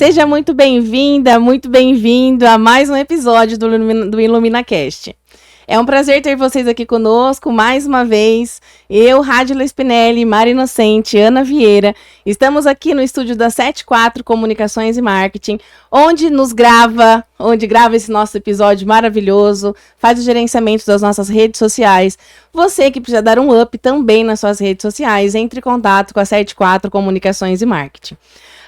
seja muito bem-vinda, muito bem-vindo a mais um episódio do IluminaCast. É um prazer ter vocês aqui conosco mais uma vez. Eu, Rádila Spinelli, Mari Inocente, Ana Vieira, estamos aqui no estúdio da 74 Comunicações e Marketing, onde grava esse nosso episódio maravilhoso, faz o gerenciamento das nossas redes sociais. Você que precisa dar um up também nas suas redes sociais, entre em contato com a 74 Comunicações e Marketing.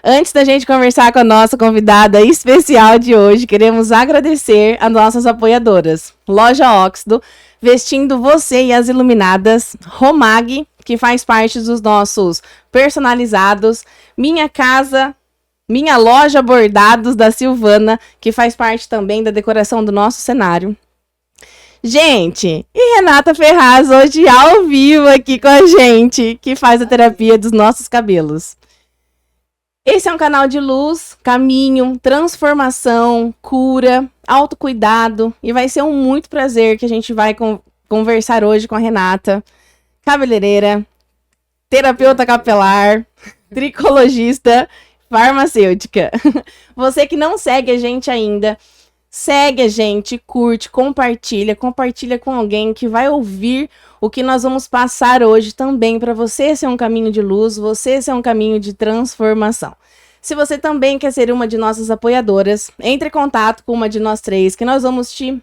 Antes da gente conversar com a nossa convidada especial de hoje, queremos agradecer a nossas apoiadoras. Loja Óxido, vestindo você e as iluminadas. Romag, que faz parte dos nossos personalizados. Minha Casa, Minha Loja Bordados da Silvana, que faz parte também da decoração do nosso cenário. Gente, e Renata Ferraz hoje ao vivo aqui com a gente, que faz a terapia dos nossos cabelos. Esse é um canal de luz, caminho, transformação, cura, autocuidado. E vai ser um muito prazer que a gente vai conversar hoje com a Renata, cabeleireira, terapeuta capilar, tricologista, farmacêutica. Você que não segue a gente ainda, segue a gente, curte, compartilha com alguém que vai ouvir o que nós vamos passar hoje também para você ser um caminho de luz, você ser um caminho de transformação. Se você também quer ser uma de nossas apoiadoras, entre em contato com uma de nós três, que nós vamos te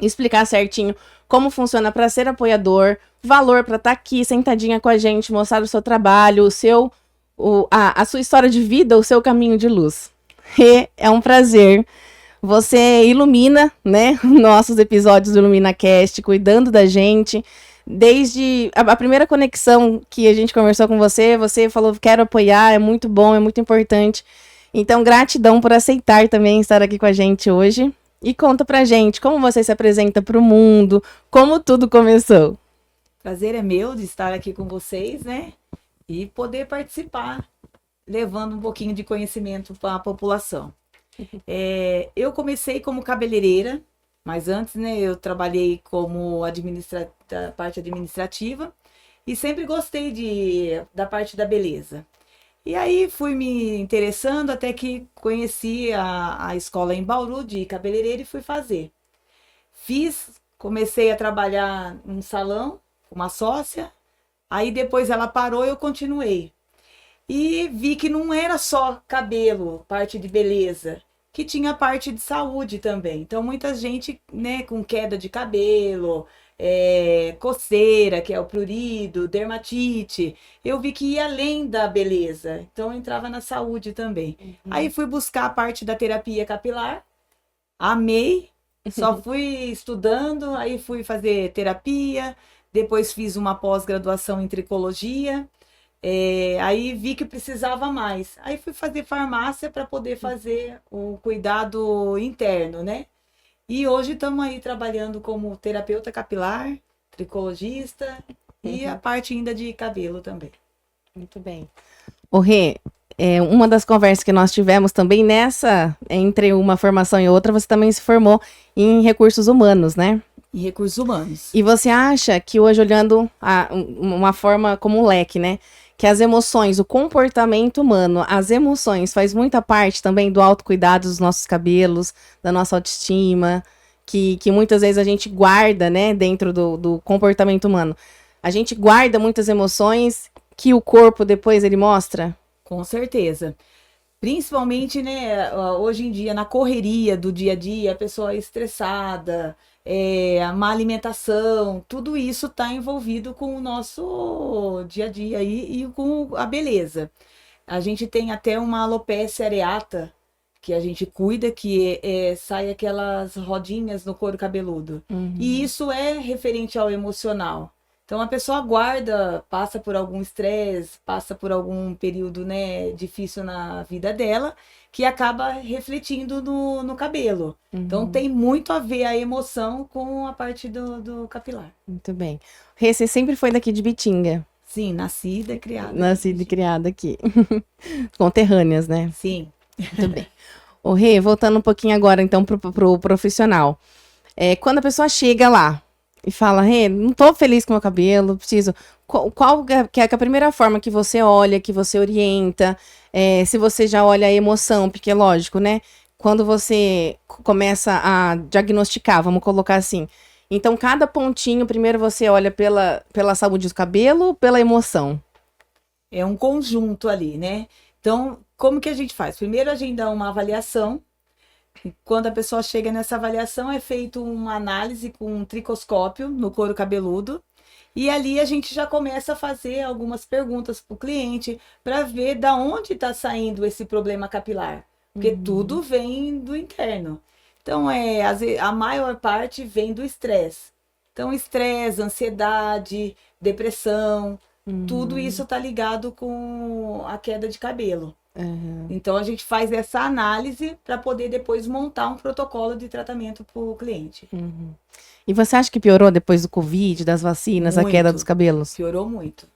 explicar certinho como funciona para ser apoiador, valor para estar aqui sentadinha com a gente, mostrar o seu trabalho, a sua história de vida, o seu caminho de luz. E é um prazer. Você ilumina, né, nossos episódios do IluminaCast, cuidando da gente. Desde a primeira conexão que a gente conversou com você falou, quero apoiar, é muito bom, é muito importante. Então, gratidão por aceitar também estar aqui com a gente hoje. E conta pra gente como você se apresenta pro mundo, como tudo começou. Prazer é meu de estar aqui com vocês, né? E poder participar, levando um pouquinho de conhecimento para a população. Eu comecei como cabeleireira, mas antes, né, eu trabalhei como parte administrativa e sempre gostei da parte da beleza. E aí fui me interessando até que conheci a escola em Bauru de cabeleireira e fui fazer. Comecei a trabalhar num salão com uma sócia, aí depois ela parou e eu continuei. E vi que não era só cabelo, parte de beleza, que tinha parte de saúde também. Então, muita gente, né, com queda de cabelo, coceira, que é o prurido, dermatite, eu vi que ia além da beleza. Então, eu entrava na saúde também. Uhum. Aí, fui buscar a parte da terapia capilar, amei, só fui estudando, aí fui fazer terapia, depois fiz uma pós-graduação em tricologia. Aí vi que precisava mais. Aí fui fazer farmácia para poder fazer o cuidado interno, né? E hoje estamos aí trabalhando como terapeuta capilar, tricologista e a parte ainda de cabelo também. Muito bem. O Rê, uma das conversas que nós tivemos também entre uma formação e outra, você também se formou em recursos humanos, né? Em recursos humanos. E você acha que hoje, olhando uma forma como um leque, né? Que as emoções, o comportamento humano, as emoções faz muita parte também do autocuidado dos nossos cabelos, da nossa autoestima, que muitas vezes a gente guarda, né, dentro do comportamento humano. A gente guarda muitas emoções que o corpo depois ele mostra? Com certeza. Principalmente, né, hoje em dia, na correria do dia a dia, a pessoa é estressada, a má alimentação, tudo isso está envolvido com o nosso dia a dia e com a beleza. A gente tem até uma alopecia areata, que a gente cuida, que sai aquelas rodinhas no couro cabeludo. Uhum. E isso é referente ao emocional. Então a pessoa guarda, passa por algum estresse, passa por algum período, né, difícil na vida dela, que acaba refletindo no cabelo. Uhum. Então tem muito a ver a emoção com a parte do capilar. Muito bem. Rê, você sempre foi daqui de Bitinga? Sim, nascida e criada. Nascida e criada aqui. Conterrâneas, né? Sim. Muito bem. Ô Rê, voltando um pouquinho agora então pro profissional. Quando a pessoa chega lá, e fala, não tô feliz com o meu cabelo, preciso. Qual que é a primeira forma que você olha, que você orienta? Se você já olha a emoção, porque é lógico, né? Quando você começa a diagnosticar, vamos colocar assim. Então, cada pontinho, primeiro você olha pela saúde do cabelo ou pela emoção? É um conjunto ali, né? Então, como que a gente faz? Primeiro a gente dá uma avaliação. E quando a pessoa chega nessa avaliação, é feito uma análise com um tricoscópio no couro cabeludo. E ali a gente já começa a fazer algumas perguntas para o cliente para ver da onde está saindo esse problema capilar. Porque tudo vem do interno. Então, a maior parte vem do estresse. Então, estresse, ansiedade, depressão, tudo isso está ligado com a queda de cabelo. Uhum. Então, a gente faz essa análise para poder depois montar um protocolo de tratamento para o cliente. Uhum. E você acha que piorou depois do Covid, das vacinas, a queda dos cabelos? Piorou muito.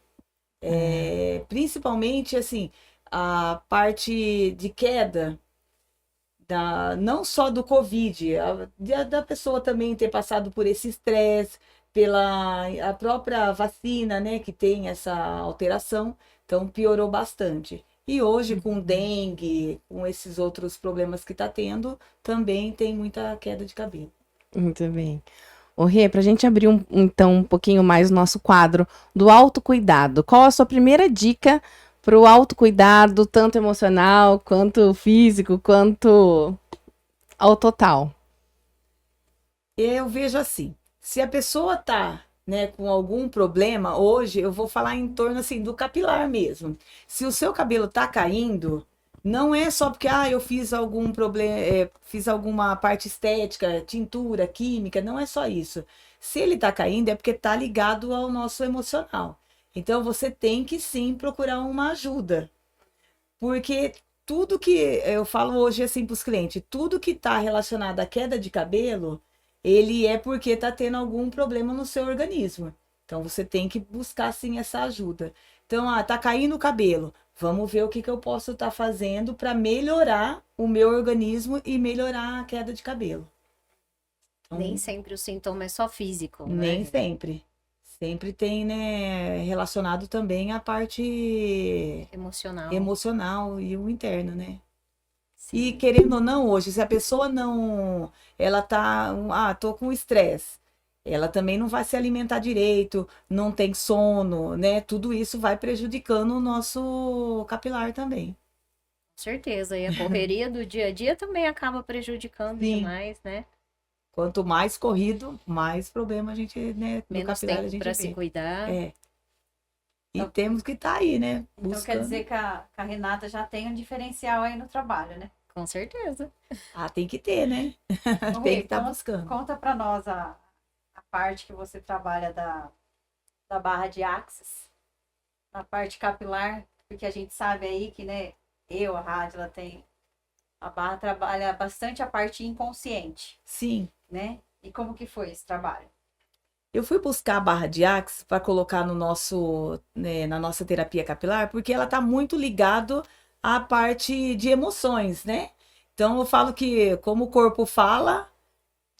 Principalmente, assim, a parte de queda, não só do Covid, da pessoa também ter passado por esse estresse, pela a própria vacina, né, que tem essa alteração, então piorou bastante. E hoje, com dengue, com esses outros problemas que está tendo, também tem muita queda de cabelo. Muito bem. Ô, Rê, pra gente abrir então um pouquinho mais o nosso quadro do autocuidado, qual a sua primeira dica pro autocuidado, tanto emocional, quanto físico, quanto ao total? Eu vejo assim, se a pessoa tá, né, com algum problema, hoje eu vou falar em torno assim do capilar mesmo. Se o seu cabelo tá caindo, não é só porque eu fiz algum problema, fiz alguma parte estética, tintura, química, não é só isso. Se ele tá caindo é porque tá ligado ao nosso emocional. Então você tem que sim procurar uma ajuda. Porque tudo que eu falo hoje assim para os clientes, tudo que está relacionado à queda de cabelo, ele é porque está tendo algum problema no seu organismo. Então você tem que buscar sim essa ajuda. Então, tá caindo o cabelo. Vamos ver o que eu posso estar fazendo para melhorar o meu organismo e melhorar a queda de cabelo. Então, Nem sempre o sintoma é só físico, né? nem sempre. Sempre tem, né, relacionado também a parte Emocional. emocional e o interno, né? Sim. E querendo ou não, hoje, se a pessoa não, ela tá, tô com estresse, ela também não vai se alimentar direito, não tem sono, né? Tudo isso vai prejudicando o nosso capilar também. Com certeza. E a correria do dia a dia também acaba prejudicando Sim. demais, né? Quanto mais corrido, mais problema a gente, né, no Menos capilar a tempo gente para vê. se cuidar. É. E temos que estar aí, né? Então Buscando. quer dizer que a Renata já tem um diferencial aí no trabalho, né? Com certeza. Tem que ter, né? Ô, Tem Rê, que estar buscando. Conta para nós a parte que você trabalha da barra de axis, na parte capilar, porque a gente sabe aí que, né, a Rádila a barra trabalha bastante a parte inconsciente, Sim. né? E como que foi esse trabalho? Eu fui buscar a barra de Axis para colocar no nosso, né, na nossa terapia capilar, porque ela está muito ligado à parte de emoções, né? Então eu falo que como o corpo fala,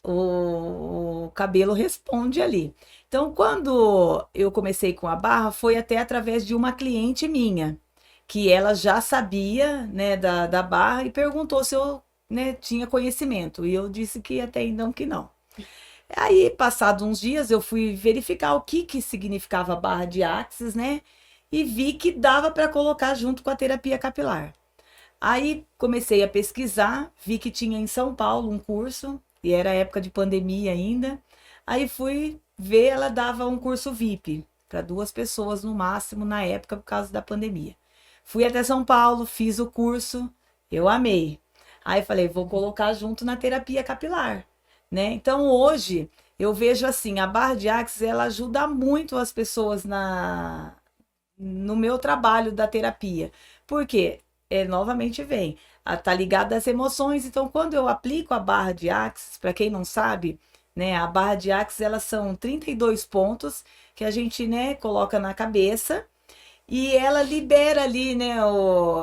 o cabelo responde ali. Então, quando eu comecei com a barra, foi até através de uma cliente minha, que ela já sabia, né, da barra e perguntou se eu, né, tinha conhecimento. E eu disse que até então que não. Aí, passados uns dias, eu fui verificar o que significava a barra de Axis, né? E vi que dava para colocar junto com a terapia capilar. Aí comecei a pesquisar, vi que tinha em São Paulo um curso, e era época de pandemia ainda. Aí fui ver, ela dava um curso VIP para 2 pessoas no máximo na época por causa da pandemia. Fui até São Paulo, fiz o curso, eu amei. Aí falei, vou colocar junto na terapia capilar, né? Então hoje eu vejo assim, a barra de Axis ela ajuda muito as pessoas no meu trabalho da terapia. Por quê? Novamente vem, tá ligado às emoções. Então, quando eu aplico a barra de Axis, para quem não sabe, né, a barra de Axis, elas são 32 pontos que a gente, né, coloca na cabeça e ela libera ali, né?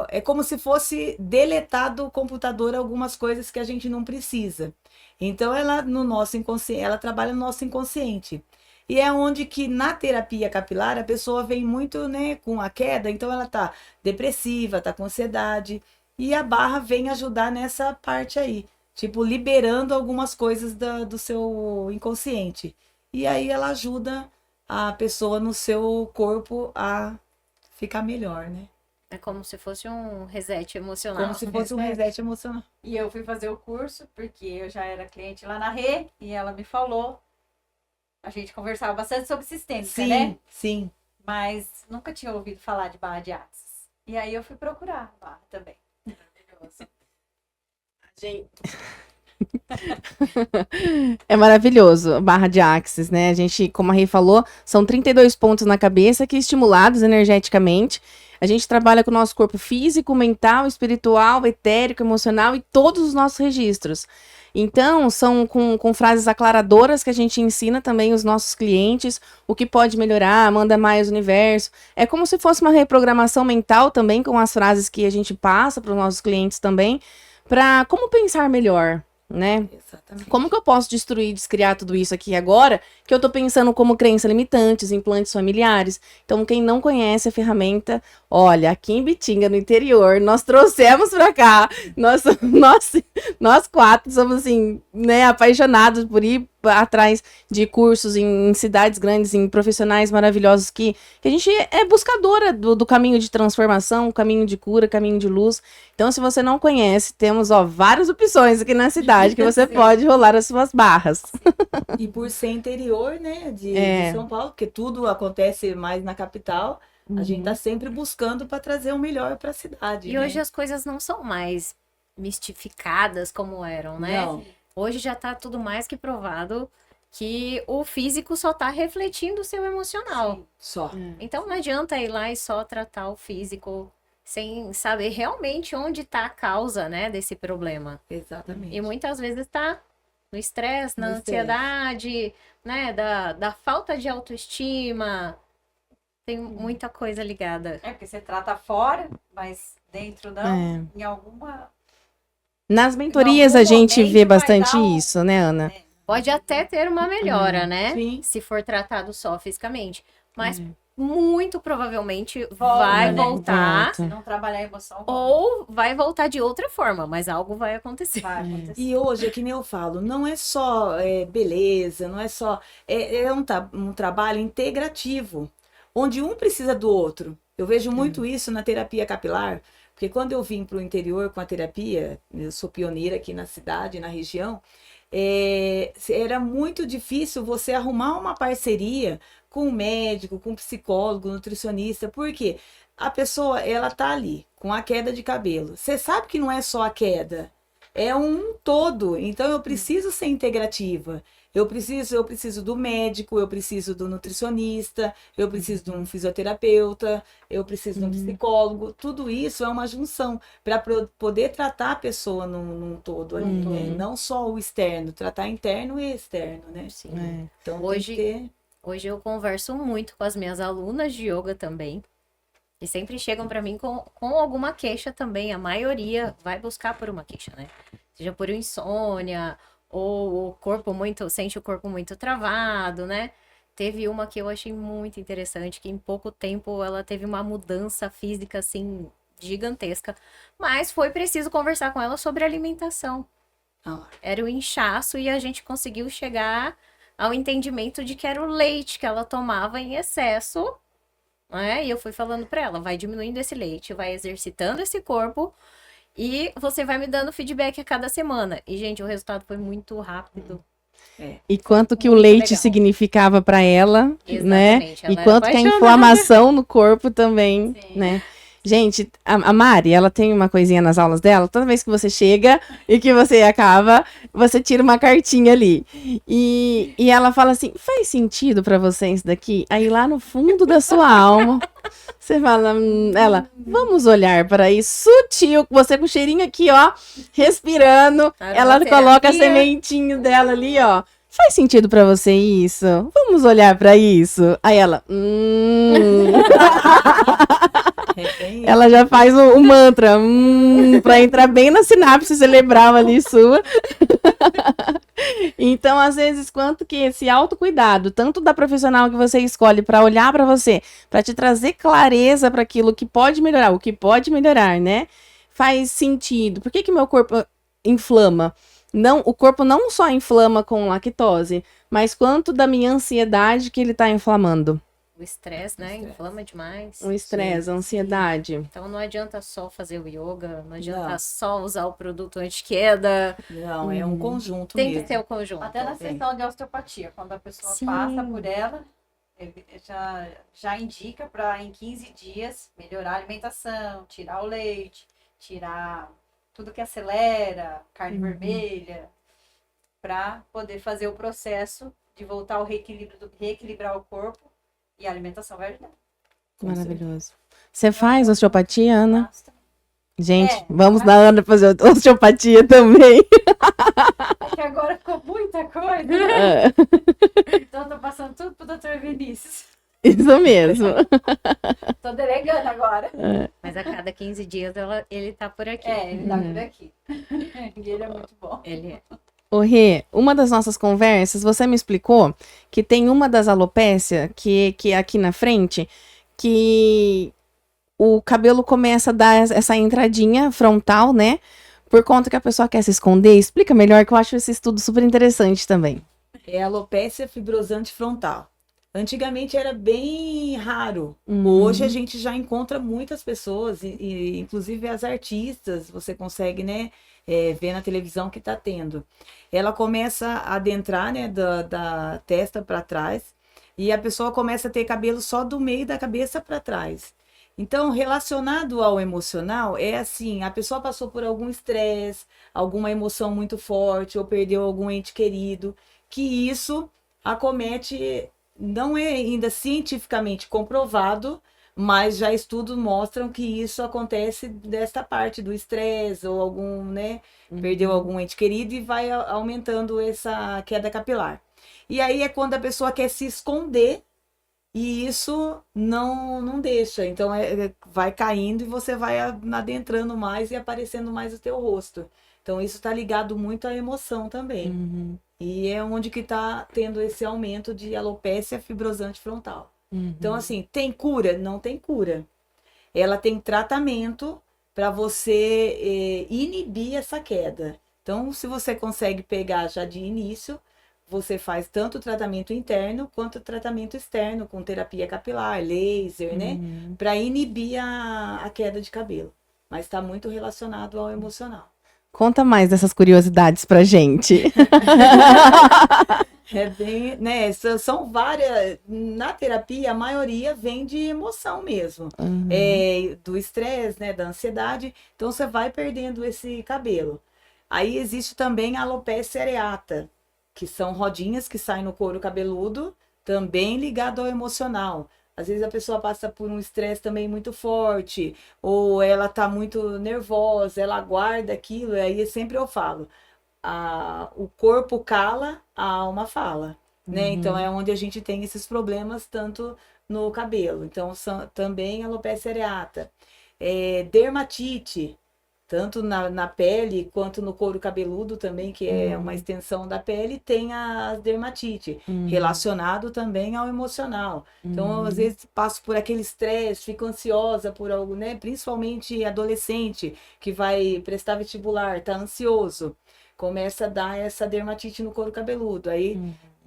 É como se fosse deletar do computador algumas coisas que a gente não precisa. Então, ela no nosso inconsciente, ela trabalha no nosso inconsciente. E é onde que na terapia capilar a pessoa vem muito, né, com a queda, então ela tá depressiva, tá com ansiedade, e a barra vem ajudar nessa parte aí, tipo, liberando algumas coisas do seu inconsciente. E aí ela ajuda a pessoa no seu corpo a ficar melhor, né? É como se fosse um reset emocional. Como se fosse um reset emocional. E eu fui fazer o curso, porque eu já era cliente lá na Rê, e ela me falou. A gente conversava bastante sobre sistêmica, Sim, né? sim. Mas nunca tinha ouvido falar de barra de Axis. E aí eu fui procurar barra também. Gente... É maravilhoso, a barra de Axis, né? A gente, como a Rei falou, são 32 pontos na cabeça que estimulados energeticamente. A gente trabalha com o nosso corpo físico, mental, espiritual, etérico, emocional e todos os nossos registros. Então, são com frases aclaradoras que a gente ensina também os nossos clientes, o que pode melhorar, manda mais universo. É como se fosse uma reprogramação mental também, com as frases que a gente passa para os nossos clientes também, para como pensar melhor, né? Exatamente. Como que eu posso destruir, descriar tudo isso aqui agora, que eu tô pensando como crença limitantes, implantes familiares. Então, quem não conhece a ferramenta, olha, aqui em Bitinga, no interior, nós trouxemos pra cá. Nós quatro somos, assim, né, apaixonados por ir atrás de cursos em cidades grandes, em profissionais maravilhosos que a gente é buscadora do caminho de transformação, caminho de cura, caminho de luz. Então, se você não conhece, temos, várias opções aqui na cidade que você pode rolar as suas barras. E por ser interior, né, de São Paulo, porque tudo acontece mais na capital, a gente tá sempre buscando para trazer o melhor para a cidade. E né? hoje as coisas não são mais mistificadas como eram, né? Não. Hoje já tá tudo mais que provado que o físico só tá refletindo o seu emocional. Só. Então não adianta ir lá e só tratar o físico sem saber realmente onde tá a causa, né, desse problema. Exatamente. E muitas vezes tá no estresse, na No estresse. ansiedade, né, da falta de autoestima. Tem muita coisa ligada. É porque você trata fora, mas dentro não, em alguma... Nas mentorias Em a algum gente momento vê vai bastante dar um- isso, né, Ana? Pode até ter uma melhora, né? Sim. Se for tratado só fisicamente. Mas muito provavelmente Volta, vai né? voltar. Volta. Se não trabalhar a emoção, Ou vai voltar de outra forma, mas algo vai acontecer. vai acontecer. E hoje, é que nem eu falo, não é só beleza, não é só. É um trabalho integrativo, onde um precisa do outro. Eu vejo muito isso na terapia capilar, porque quando eu vim para o interior com a terapia, eu sou pioneira aqui na cidade, na região, era muito difícil você arrumar uma parceria com um médico, com um psicólogo, nutricionista, porque a pessoa, ela tá ali, com a queda de cabelo. Você sabe que não é só a queda, é um todo. Então, eu preciso ser integrativa. Eu preciso do médico, eu preciso do nutricionista, eu preciso de um fisioterapeuta, eu preciso de um psicólogo. Tudo isso é uma junção para poder tratar a pessoa num todo ali, né? Não só o externo, tratar interno e externo, né? Sim. Então, Hoje- tem que ter... Hoje eu converso muito com as minhas alunas de yoga também. E sempre chegam para mim com alguma queixa também. A maioria vai buscar por uma queixa, né? Seja por insônia, ou o corpo sente o corpo muito travado, né? Teve uma que eu achei muito interessante, que em pouco tempo ela teve uma mudança física, assim, gigantesca. Mas foi preciso conversar com ela sobre alimentação. Era o inchaço e a gente conseguiu chegar ao entendimento de que era o leite que ela tomava em excesso, né? E eu fui falando pra ela, vai diminuindo esse leite, vai exercitando esse corpo e você vai me dando feedback a cada semana. E, gente, o resultado foi muito rápido. E quanto que o Muito leite legal. significava para ela, né? Exatamente, ela E era quanto que a apaixonada. inflamação no corpo também, Sim. né? Gente, a Mari, ela tem uma coisinha nas aulas dela, toda vez que você chega e que você acaba, você tira uma cartinha ali. E ela fala assim, faz sentido pra você isso daqui? Aí lá no fundo da sua alma, você fala, ela, vamos olhar para isso, sutil, você com o cheirinho aqui, ó, respirando, ela Aromaterapia. coloca a sementinho dela ali, ó. Faz sentido pra você isso? Vamos olhar pra isso? Aí ela, É bem isso. Ela já faz o mantra, pra entrar bem na sinapse cerebral ali sua. Então, às vezes, quanto que esse autocuidado, tanto da profissional que você escolhe para olhar para você, para te trazer clareza para aquilo que pode melhorar, o que pode melhorar, né? Faz sentido. Por que que meu corpo inflama? Não, o corpo não só inflama com lactose, mas quanto da minha ansiedade que ele está inflamando. O estresse, né? Inflama demais. O estresse, a ansiedade. Então não adianta só fazer o yoga, não adianta Não. só usar o produto anti-queda. Não, é um conjunto Tem mesmo. que ter o conjunto. Até na Sim. sessão de osteopatia, quando a pessoa Sim. passa por ela, já indica para em 15 dias melhorar a alimentação, tirar o leite, tirar tudo que acelera, carne vermelha, para poder fazer o processo de voltar ao reequilibrar o corpo e a alimentação vai ajudar. Maravilhoso. Você faz osteopatia, Ana? Basta. Gente, É, vamos mas- na Ana fazer osteopatia também. É que agora ficou muita coisa, É, então eu tô passando tudo pro Dr. Vinícius. isso mesmo. Tô delegando agora. Mas a cada 15 dias ele tá por aqui. É, ele tá por aqui. E ele é muito bom. Ele é. Ô Rê, uma das nossas conversas, você me explicou que tem uma das alopécias, que é aqui na frente, que o cabelo começa a dar essa entradinha frontal, né? Por conta que a pessoa quer se esconder. Explica melhor, que eu acho esse estudo super interessante também. É alopécia fibrosante frontal. Antigamente era bem raro. Uhum. Hoje a gente já encontra muitas pessoas, inclusive as artistas, você consegue, né, ver na televisão que está tendo. Ela começa a adentrar, né, da testa para trás, e a pessoa começa a ter cabelo só do meio da cabeça para trás. Então, relacionado ao emocional, é assim, a pessoa passou por algum estresse, alguma emoção muito forte, ou perdeu algum ente querido, que isso acomete, não é ainda cientificamente comprovado, mas já estudos mostram que isso acontece desta parte do estresse, ou algum, né, perdeu algum ente querido e vai aumentando essa queda capilar. E aí é quando a pessoa quer se esconder, e isso não deixa. Então vai caindo e você vai adentrando mais e aparecendo mais o teu rosto. Então isso está ligado muito à emoção também. Uhum. E é onde que está tendo esse aumento de alopécia fibrosante frontal. Então, assim, tem cura? Não tem cura. Ela tem tratamento para você inibir essa queda. Então, se você consegue pegar já de início, você faz tanto o tratamento interno quanto o tratamento externo, com terapia capilar, laser, né? Para inibir a queda de cabelo. Mas está muito relacionado ao emocional. Conta mais dessas curiosidades pra gente. É bem, né? São várias. Na terapia, a maioria vem de emoção mesmo. Do estresse, né? Da ansiedade. Então você vai perdendo esse cabelo. Aí existe também a alopecia areata, que são rodinhas que saem no couro cabeludo, também ligado ao emocional. Às vezes a pessoa passa por um estresse também muito forte, ou ela tá muito nervosa, ela guarda aquilo, e aí sempre eu falo, o corpo cala, a alma fala, né? Então é onde a gente tem esses problemas tanto no cabelo. Então também alopecia areata, dermatite, tanto na pele quanto no couro cabeludo também, que é uma extensão da pele, tem a dermatite, relacionado também ao emocional. Então, às vezes, passo por aquele estresse, fico ansiosa por algo, né? Principalmente adolescente, que vai prestar vestibular, tá ansioso. Começa a dar essa dermatite no couro cabeludo. Aí,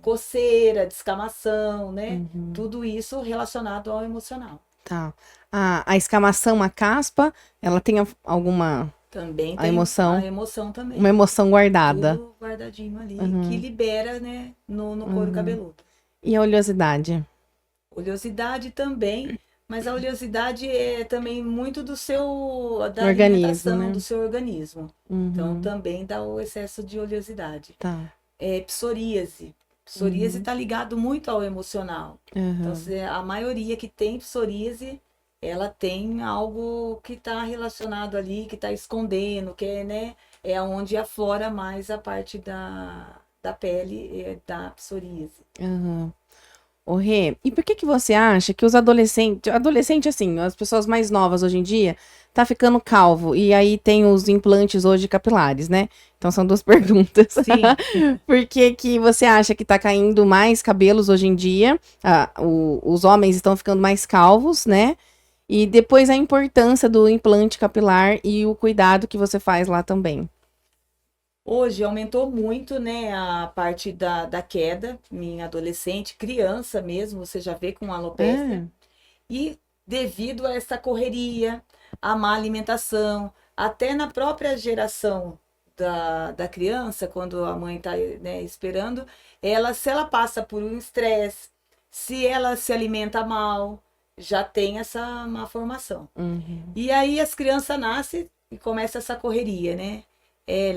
coceira, descamação, né? Tudo isso relacionado ao emocional. Tá. A escamação, a caspa, ela tem alguma Também A tem emoção. a emoção também. uma emoção guardada. Tudo guardadinho ali, que libera, né, no couro cabeludo. E a oleosidade? Oleosidade também, mas a oleosidade é também muito da Organismo, alimentação, né? do seu organismo. Então também dá o excesso de oleosidade. Tá. Psoríase. Psoríase está ligado muito ao emocional. Então, a maioria que tem psoríase, ela tem algo que está relacionado ali, que está escondendo, que é, né, é onde aflora mais a parte da pele da psoríase. Ô, Rê, e por que que você acha que os adolescentes assim, as pessoas mais novas hoje em dia, tá ficando calvo? E aí tem os implantes hoje capilares, né? Então são duas perguntas. Sim. Por que que você acha que tá caindo mais cabelos hoje em dia? Os homens estão ficando mais calvos, né? E depois a importância do implante capilar e o cuidado que você faz lá também. Hoje aumentou muito, né, a parte da queda em adolescente, criança mesmo, você já vê com alopecia. E devido a essa correria, a má alimentação, até na própria geração da criança, quando a mãe está, né, esperando, se ela passa por um estresse, se ela se alimenta mal, já tem essa má formação. Uhum. E aí as crianças nascem e começa essa correria, né?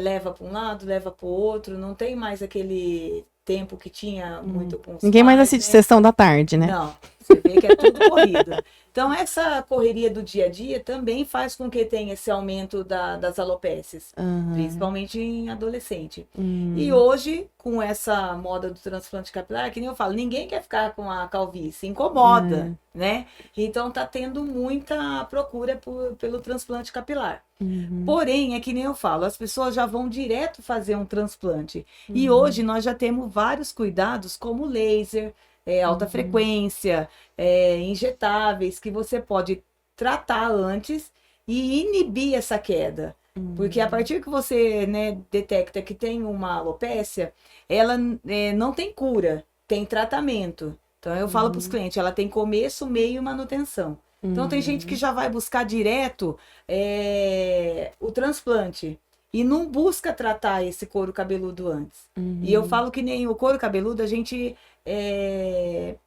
Leva para um lado, leva para o outro, não tem mais aquele tempo que tinha muito com os Ninguém mais pais, assiste né? sessão da tarde, né? Não, você vê que é tudo corrido. Então, essa correria do dia a dia também faz com que tenha esse aumento das alopécias, Aham. principalmente em adolescente. Hum. E hoje, com essa moda do transplante capilar, que nem eu falo, ninguém quer ficar com a calvície, incomoda, né? Então, tá tendo muita procura pelo transplante capilar. Uhum. Porém, é que nem eu falo, as pessoas já vão direto fazer um transplante. E hoje nós já temos vários cuidados, como laser, alta frequência, injetáveis, que você pode tratar antes e inibir essa queda. Porque a partir que você, né, detecta que tem uma alopécia, ela não tem cura, tem tratamento. Então eu falo para os clientes, ela tem começo, meio e manutenção. Então tem gente que já vai buscar direto o transplante e não busca tratar esse couro cabeludo antes. E eu falo que nem o couro cabeludo a gente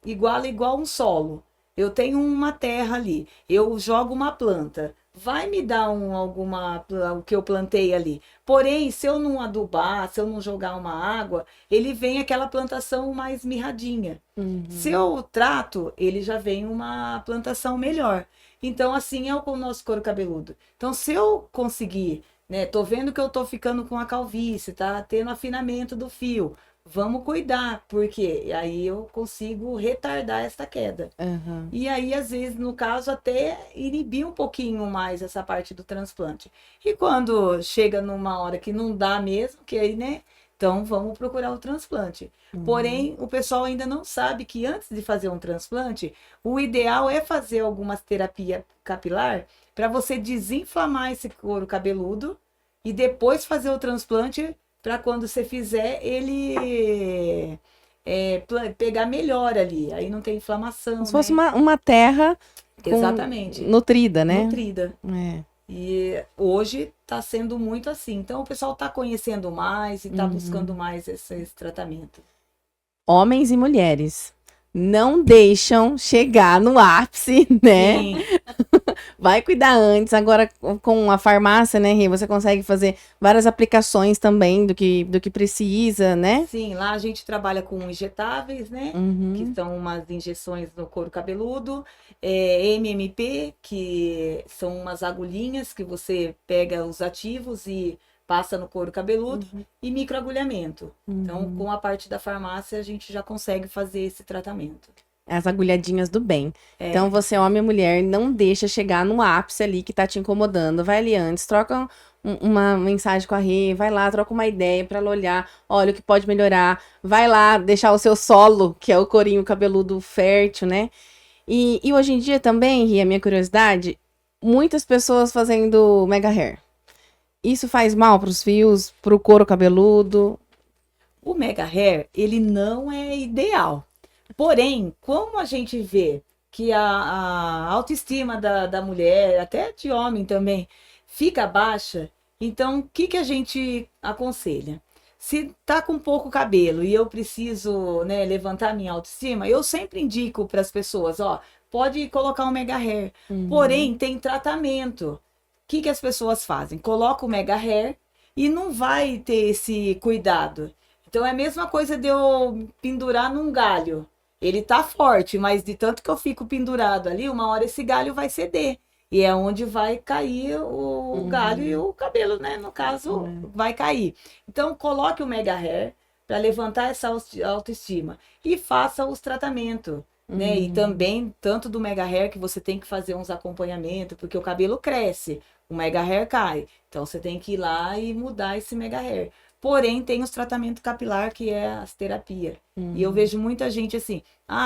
iguala igual um solo. Eu tenho uma terra ali, eu jogo uma planta, vai me dar o que eu plantei ali. Porém, se eu não adubar, se eu não jogar uma água, ele vem aquela plantação mais mirradinha. Se eu trato, ele já vem uma plantação melhor. Então, assim é com o nosso couro cabeludo. Então, se eu conseguir, né, tô vendo que eu tô ficando com a calvície, tá tendo afinamento do fio, vamos cuidar, porque aí eu consigo retardar essa queda. Aham. E aí, às vezes, no caso, até inibir um pouquinho mais essa parte do transplante. E quando chega numa hora que não dá mesmo, que aí, né? Então, vamos procurar o transplante. Porém, o pessoal ainda não sabe que antes de fazer um transplante, o ideal é fazer algumas terapia capilar para você desinflamar esse couro cabeludo e depois fazer o transplante para quando você fizer ele pegar melhor ali. Aí não tem inflamação, Como se né? fosse uma terra Exatamente. nutrida, né? Nutrida. É. E hoje está sendo muito assim. Então o pessoal está conhecendo mais e está buscando mais esse tratamento. Homens e mulheres não deixam chegar no ápice, né? Sim, Vai cuidar antes. Agora, com a farmácia, né, Rê, você consegue fazer várias aplicações também do que precisa, né? sim, lá a gente trabalha com injetáveis, né? Que são umas injeções no couro cabeludo, MMP, que são umas agulhinhas que você pega os ativos e passa no couro cabeludo, e microagulhamento. Então, com a parte da farmácia, a gente já consegue fazer esse tratamento. As agulhadinhas do bem. Então, você, homem ou mulher, não deixa chegar no ápice ali que tá te incomodando. Vai ali antes, troca uma mensagem com a Rê, vai lá, troca uma ideia pra ela olhar, olha o que pode melhorar. Vai lá deixar o seu solo, que é o corinho cabeludo fértil, né? E hoje em dia também, Rê, a minha curiosidade, muitas pessoas fazendo mega hair. Isso faz mal pros fios, pro couro cabeludo? O mega hair, ele não é ideal. Porém, como a gente vê que a autoestima da mulher, até de homem também, fica baixa, então o que a gente aconselha? Se tá com pouco cabelo e eu preciso, né, levantar minha autoestima, eu sempre indico para as pessoas, ó, pode colocar um mega hair. Porém, tem tratamento. O que as pessoas fazem? Coloca o mega hair e não vai ter esse cuidado. Então é a mesma coisa de eu pendurar num galho. Ele tá forte, mas de tanto que eu fico pendurado ali, uma hora esse galho vai ceder. E é onde vai cair o galho e o cabelo, né? No caso, vai cair. Então, coloque o mega hair, para levantar essa autoestima. E faça os tratamentos, né? E também, tanto do Mega Hair, que você tem que fazer uns acompanhamentos, porque o cabelo cresce, o Mega Hair cai. Então, você tem que ir lá e mudar esse Mega Hair. Porém, tem os tratamentos capilar, que é as terapias. E eu vejo muita gente assim,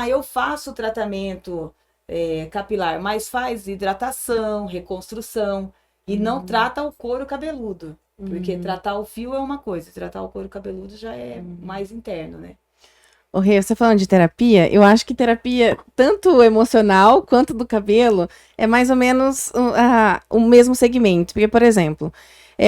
eu faço tratamento capilar, mas faz hidratação, reconstrução, e não trata o couro cabeludo. Porque tratar o fio é uma coisa, tratar o couro cabeludo já é mais interno, né? Ô, Rê, você falando de terapia, eu acho que terapia, tanto emocional quanto do cabelo, é mais ou menos o mesmo segmento. Porque, por exemplo,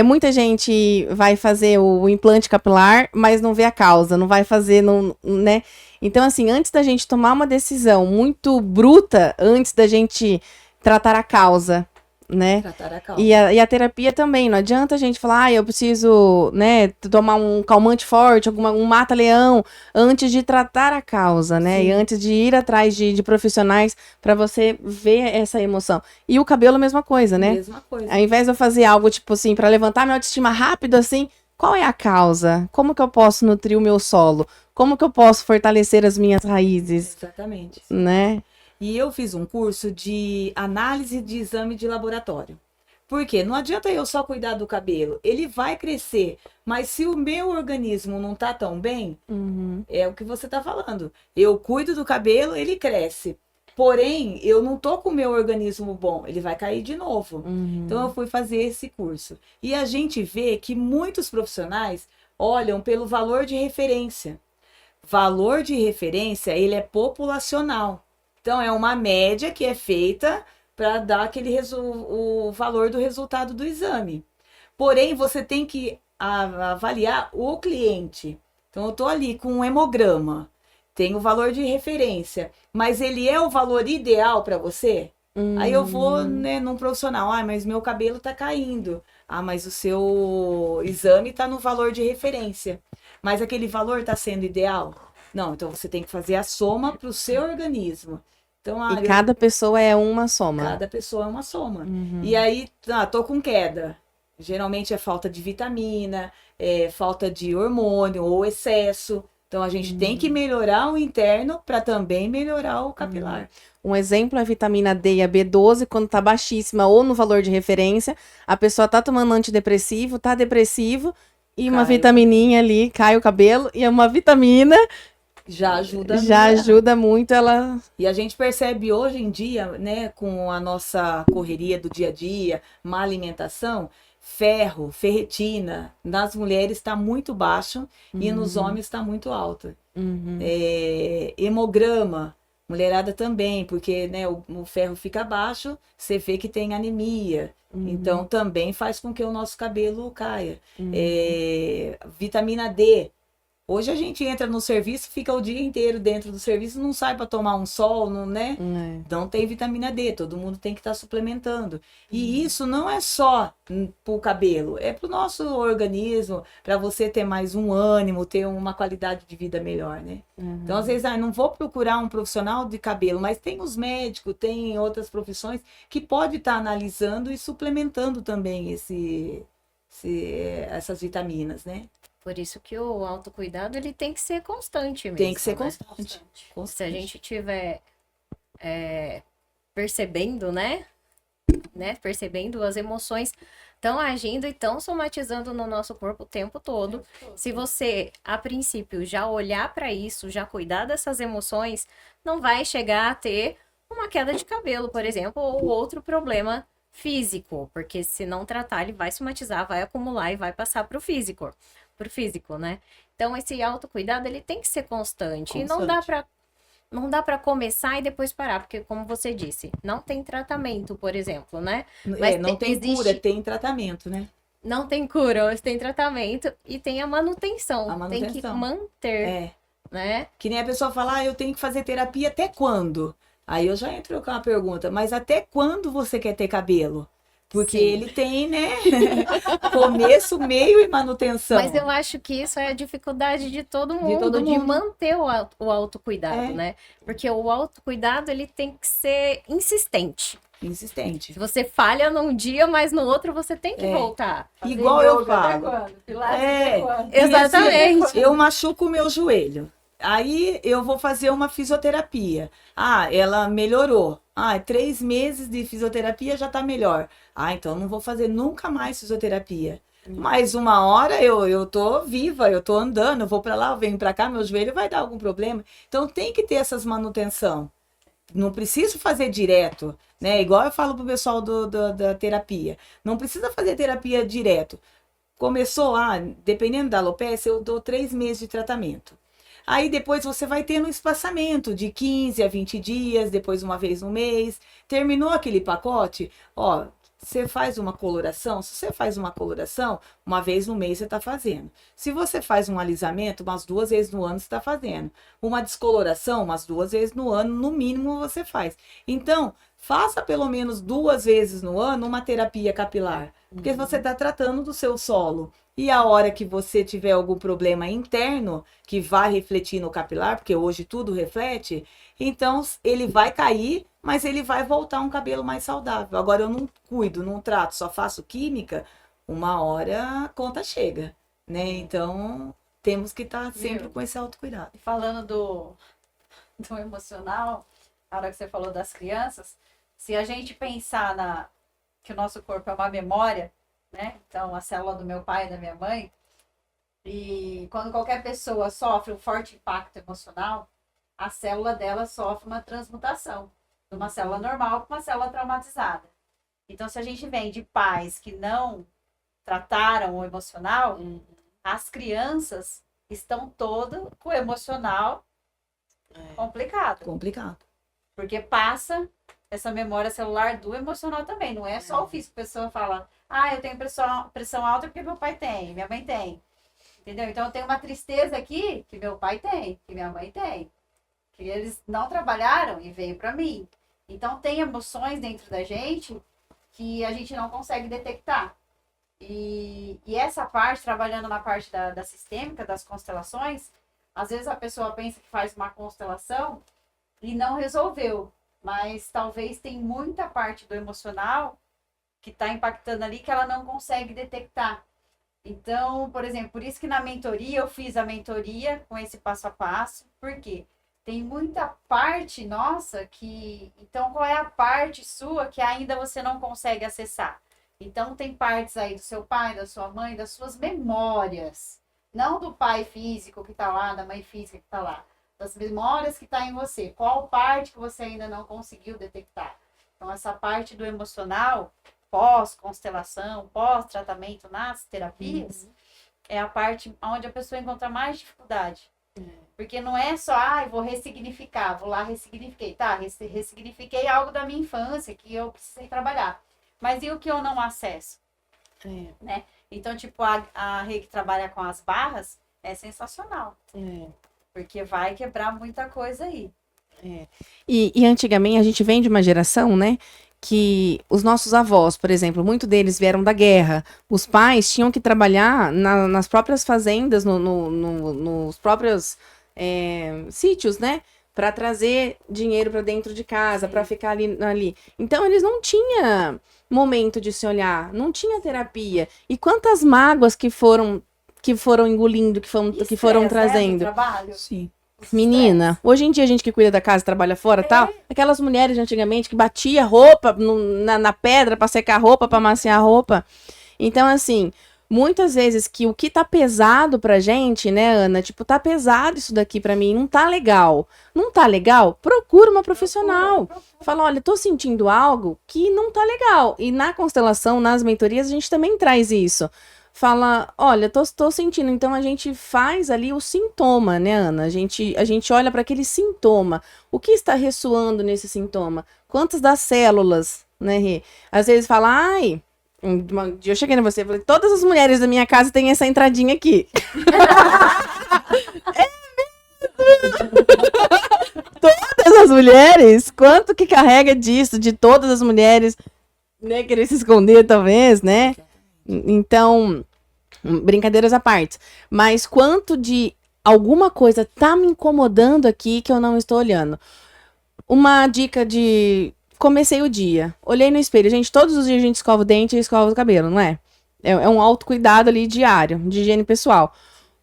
muita gente vai fazer o implante capilar, mas não vê a causa, não vai fazer, não, né? Então, assim, antes da gente tomar uma decisão muito bruta, antes da gente tratar a causa, né? Tratar a causa. E a terapia também, não adianta a gente falar, eu preciso, né, tomar um calmante forte, um mata-leão, antes de tratar a causa, né? Sim. E antes de ir atrás de profissionais para você ver essa emoção. E o cabelo, a mesma coisa, né? Mesma coisa. Ao invés de eu fazer algo, tipo assim, para levantar minha autoestima rápido, assim, qual é a causa? Como que eu posso nutrir o meu solo? Como que eu posso fortalecer as minhas raízes, Exatamente. né? E eu fiz um curso de análise de exame de laboratório. Por quê? Não adianta eu só cuidar do cabelo. Ele vai crescer, mas se o meu organismo não tá tão bem, é o que você tá falando. Eu cuido do cabelo, ele cresce. Porém, eu não tô com o meu organismo bom, ele vai cair de novo. Então, eu fui fazer esse curso. E a gente vê que muitos profissionais olham pelo valor de referência. Valor de referência, ele é populacional. Então, é uma média que é feita para dar o valor do resultado do exame. Porém, você tem que avaliar o cliente. Então, eu estou ali com um hemograma, tem o valor de referência, mas ele é o valor ideal para você? Aí eu vou, né, num profissional, mas meu cabelo está caindo. Mas o seu exame está no valor de referência. Mas aquele valor está sendo ideal? Não, então você tem que fazer a soma para o seu organismo. Então, E cada pessoa é uma soma. Cada pessoa é uma soma. E aí, tô com queda. Geralmente é falta de vitamina, falta de hormônio ou excesso. Então, a gente tem que melhorar o interno para também melhorar o capilar. Um exemplo é a vitamina D e a B12, quando tá baixíssima ou no valor de referência, a pessoa tá tomando antidepressivo, tá depressivo, e uma vitamininha ali, cai o cabelo, e uma vitamina já ajuda muito ela. E a gente percebe hoje em dia, né, com a nossa correria do dia a dia, má alimentação, ferritina, nas mulheres está muito baixo e nos homens está muito alto. Hemograma, mulherada também, porque, né, o ferro fica baixo, você vê que tem anemia. Então, também faz com que o nosso cabelo caia. Vitamina D. Hoje a gente entra no serviço, fica o dia inteiro dentro do serviço, não sai para tomar um sol, não, né? Não tem vitamina D, todo mundo tem que estar suplementando. E isso não é só para o cabelo, é para o nosso organismo, para você ter mais um ânimo, ter uma qualidade de vida melhor, né? Então, às vezes, não vou procurar um profissional de cabelo, mas tem os médicos, tem outras profissões que pode estar analisando e suplementando também essas vitaminas, né? Por isso que o autocuidado, ele tem que ser constante mesmo. Tem que ser né? constante. Se a gente tiver percebendo, né? Percebendo as emoções estão agindo e estão somatizando no nosso corpo o tempo todo. Se você, a princípio, já olhar para isso, já cuidar dessas emoções, não vai chegar a ter uma queda de cabelo, por exemplo, ou outro problema físico, porque se não tratar, ele vai somatizar, vai acumular e vai passar para o físico, né? Então, esse autocuidado, ele tem que ser constante. E não dá para começar e depois parar, porque, como você disse, não tem tratamento, por exemplo, né? Mas não tem cura, tem tratamento, né? Não tem cura, mas tem tratamento e tem a manutenção. Tem que manter, né? Que nem a pessoa fala, eu tenho que fazer terapia até quando? Aí eu já entro com uma pergunta, mas até quando você quer ter cabelo? Porque ele tem, né? Começo, meio e manutenção. Mas eu acho que isso é a dificuldade de todo mundo, de manter o autocuidado, né? Porque o autocuidado, ele tem que ser insistente. insistente. Se você falha num dia, mas no outro você tem que voltar. Fazer Igual eu yoga até falo. quando? Pilates É. até quando? Exatamente. Eu machuco o meu joelho. Aí eu vou fazer uma fisioterapia. Ah, ela melhorou. Ah, 3 meses de fisioterapia já tá melhor. Ah, então não vou fazer nunca mais fisioterapia. Mas uma hora eu tô viva, eu tô andando, eu vou pra lá, eu venho pra cá, meu joelho vai dar algum problema. Então tem que ter essas manutenção. Não preciso fazer direto, né? Igual eu falo pro pessoal da terapia. Não precisa fazer terapia direto. Começou, dependendo da alopecia, eu dou 3 meses de tratamento. Aí depois você vai tendo um espaçamento de 15 a 20 dias, depois uma vez no mês. Terminou aquele pacote, ó, você faz uma coloração. Se você faz uma coloração, uma vez no mês você está fazendo. Se você faz um alisamento, umas 2 vezes no ano você está fazendo. Uma descoloração, umas 2 vezes no ano, no mínimo você faz. Então, faça pelo menos 2 vezes no ano uma terapia capilar. Porque você está tratando do seu solo. E a hora que você tiver algum problema interno, que vai refletir no capilar, porque hoje tudo reflete, então ele vai cair, mas ele vai voltar um cabelo mais saudável. Agora eu não cuido, não trato, só faço química, uma hora a conta chega, né? Então temos que estar sempre com esse autocuidado. E falando do emocional, na hora que você falou das crianças, se a gente pensar que o nosso corpo é uma memória, né? Então, a célula do meu pai e da minha mãe, e quando qualquer pessoa sofre um forte impacto emocional, a célula dela sofre uma transmutação de uma célula normal para uma célula traumatizada. Então, se a gente vem de pais que não trataram o emocional, as crianças estão todas com o emocional complicado. Complicado. Porque passa essa memória celular do emocional também. Não é só o físico. A pessoa fala, eu tenho pressão alta porque meu pai tem, minha mãe tem. Entendeu? Então, eu tenho uma tristeza aqui que meu pai tem, que minha mãe tem. Que eles não trabalharam e veio para mim. Então, tem emoções dentro da gente que a gente não consegue detectar. E essa parte, trabalhando na parte da sistêmica, das constelações, às vezes a pessoa pensa que faz uma constelação e não resolveu. Mas talvez tem muita parte do emocional que está impactando ali que ela não consegue detectar. Então, por exemplo, por isso que na mentoria, eu fiz a mentoria com esse passo a passo. Por quê? Tem muita parte nossa que... Então, qual é a parte sua que ainda você não consegue acessar? Então, tem partes aí do seu pai, da sua mãe, das suas memórias. Não do pai físico que está lá, da mãe física que está lá. Das memórias que está em você. Qual parte que você ainda não conseguiu detectar? Então, essa parte do emocional, pós-constelação, pós-tratamento nas terapias, é a parte onde a pessoa encontra mais dificuldade. Porque não é só, eu vou ressignificar, vou lá, ressignifiquei. Tá, ressignifiquei algo da minha infância que eu precisei trabalhar. Mas e o que eu não acesso? Né? Então, tipo, a Rê que trabalha com as barras é sensacional. Porque vai quebrar muita coisa aí. E antigamente a gente vem de uma geração, né? Que os nossos avós, por exemplo, muitos deles vieram da guerra. Os pais tinham que trabalhar nas próprias fazendas, nos próprios sítios, né? Para trazer dinheiro para dentro de casa, para ficar ali. Então, eles não tinham momento de se olhar, não tinha terapia. E quantas mágoas que foram engolindo, que foram trazendo. Né, do trabalho? Sim. Menina, hoje em dia a gente que cuida da casa, trabalha fora e tal, aquelas mulheres de antigamente que batia roupa na pedra pra secar roupa, pra amaciar roupa. Então, assim, muitas vezes que o que tá pesado pra gente, né, Ana? Tipo, tá pesado isso daqui pra mim, não tá legal. Não tá legal? Procura uma profissional. Fala, olha, tô sentindo algo que não tá legal. E na constelação, nas mentorias, a gente também traz isso. Fala, olha, tô sentindo. Então a gente faz ali o sintoma, né, Ana? A gente olha para aquele sintoma. O que está ressoando nesse sintoma? Quantas das células, né, Rê? Às vezes fala, um dia eu cheguei em você e falei, todas as mulheres da minha casa têm essa entradinha aqui. Todas as mulheres? Quanto que carrega disso, de todas as mulheres, né, querer se esconder, talvez, né? Então, brincadeiras à parte, mas quanto de alguma coisa tá me incomodando aqui que eu não estou olhando. Uma dica de comecei o dia, olhei no espelho. Gente, todos os dias a gente escova o dente e escova o cabelo, não é? É um autocuidado ali diário, de higiene pessoal.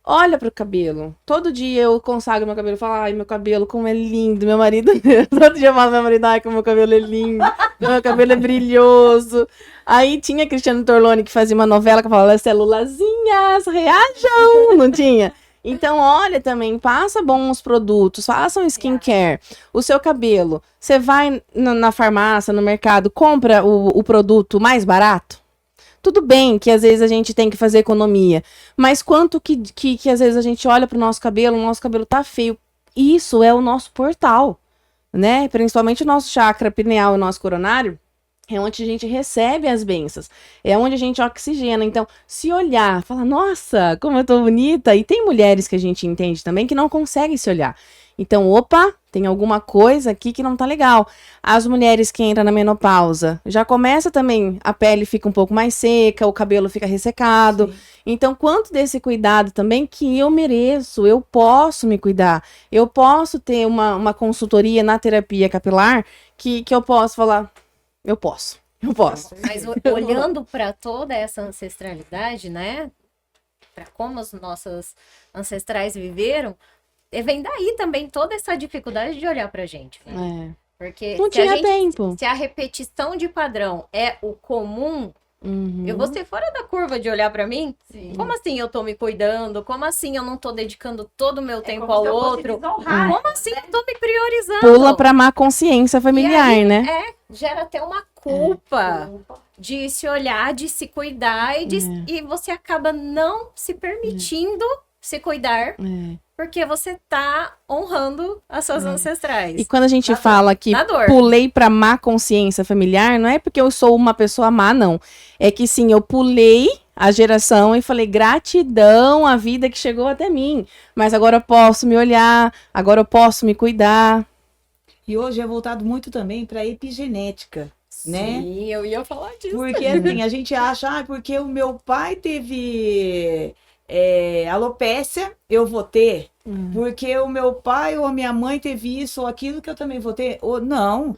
Olha pro cabelo. Todo dia eu consagro meu cabelo e falo, ai, meu cabelo, como é lindo. Meu marido, todo dia eu falo pro meu marido, ai, como meu cabelo é lindo. Meu cabelo é brilhoso. Aí tinha Cristiano Torlone que fazia uma novela que falava, celulazinhas, reajam, não tinha? Então, olha também, passa bons produtos, faça um skincare. O seu cabelo, você vai na farmácia, no mercado, compra o produto mais barato? Tudo bem que às vezes a gente tem que fazer economia, mas quanto que às vezes a gente olha pro nosso cabelo, o nosso cabelo tá feio. Isso é o nosso portal, né? Principalmente o nosso chakra pineal e o nosso coronário, é onde a gente recebe as bênçãos, é onde a gente oxigena. Então, se olhar, falar, nossa, como eu tô bonita. E tem mulheres que a gente entende também que não conseguem se olhar. Então, opa, tem alguma coisa aqui que não tá legal. As mulheres que entram na menopausa, já começa também, a pele fica um pouco mais seca, o cabelo fica ressecado. Sim. Então, quanto desse cuidado também que eu mereço, eu posso me cuidar. Eu posso ter uma consultoria na terapia capilar que eu posso falar, eu posso. Mas olhando para toda essa ancestralidade, né? Para como os nossos ancestrais viveram, vem daí também toda essa dificuldade de olhar pra gente. Né? Porque não tinha tempo. Se a repetição de padrão é o comum, eu vou ser fora da curva de olhar pra mim? Sim. Como assim eu tô me cuidando? Como assim eu não tô dedicando todo o meu tempo ao outro? Como assim eu tô me priorizando? Pula pra má consciência familiar, aí, né? Gera até uma culpa de se olhar, de se cuidar e você acaba não se permitindo se cuidar. Porque você tá honrando as suas ancestrais. E quando a gente fala que pulei pra má consciência familiar, não é porque eu sou uma pessoa má, não. É que sim, eu pulei a geração e falei gratidão à vida que chegou até mim. Mas agora eu posso me olhar, agora eu posso me cuidar. E hoje é voltado muito também pra epigenética, né? Sim, eu ia falar disso. Porque assim, a gente acha, porque o meu pai teve... alopécia, eu vou ter, porque o meu pai ou a minha mãe teve isso ou aquilo que eu também vou ter. Ou não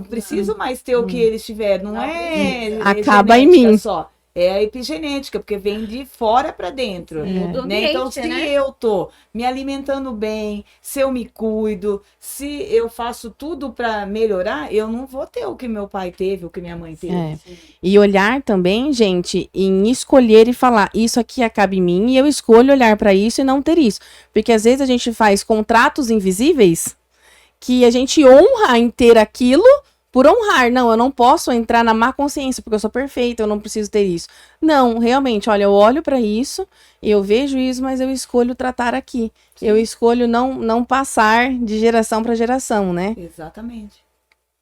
preciso mais ter o que eles tiveram, não é acaba em mim só. É a epigenética, porque vem de fora para dentro. Né? Então, se eu tô me alimentando bem, se eu me cuido, se eu faço tudo para melhorar, eu não vou ter o que meu pai teve, o que minha mãe teve. E olhar também, gente, em escolher e falar, isso aqui acaba em mim e eu escolho olhar para isso e não ter isso. Porque às vezes a gente faz contratos invisíveis que a gente honra em ter aquilo por honrar. Não, eu não posso entrar na má consciência, porque eu sou perfeita, eu não preciso ter isso. Não, realmente, olha, eu olho para isso, eu vejo isso, mas eu escolho tratar aqui. Sim. Eu escolho não passar de geração para geração, né? Exatamente.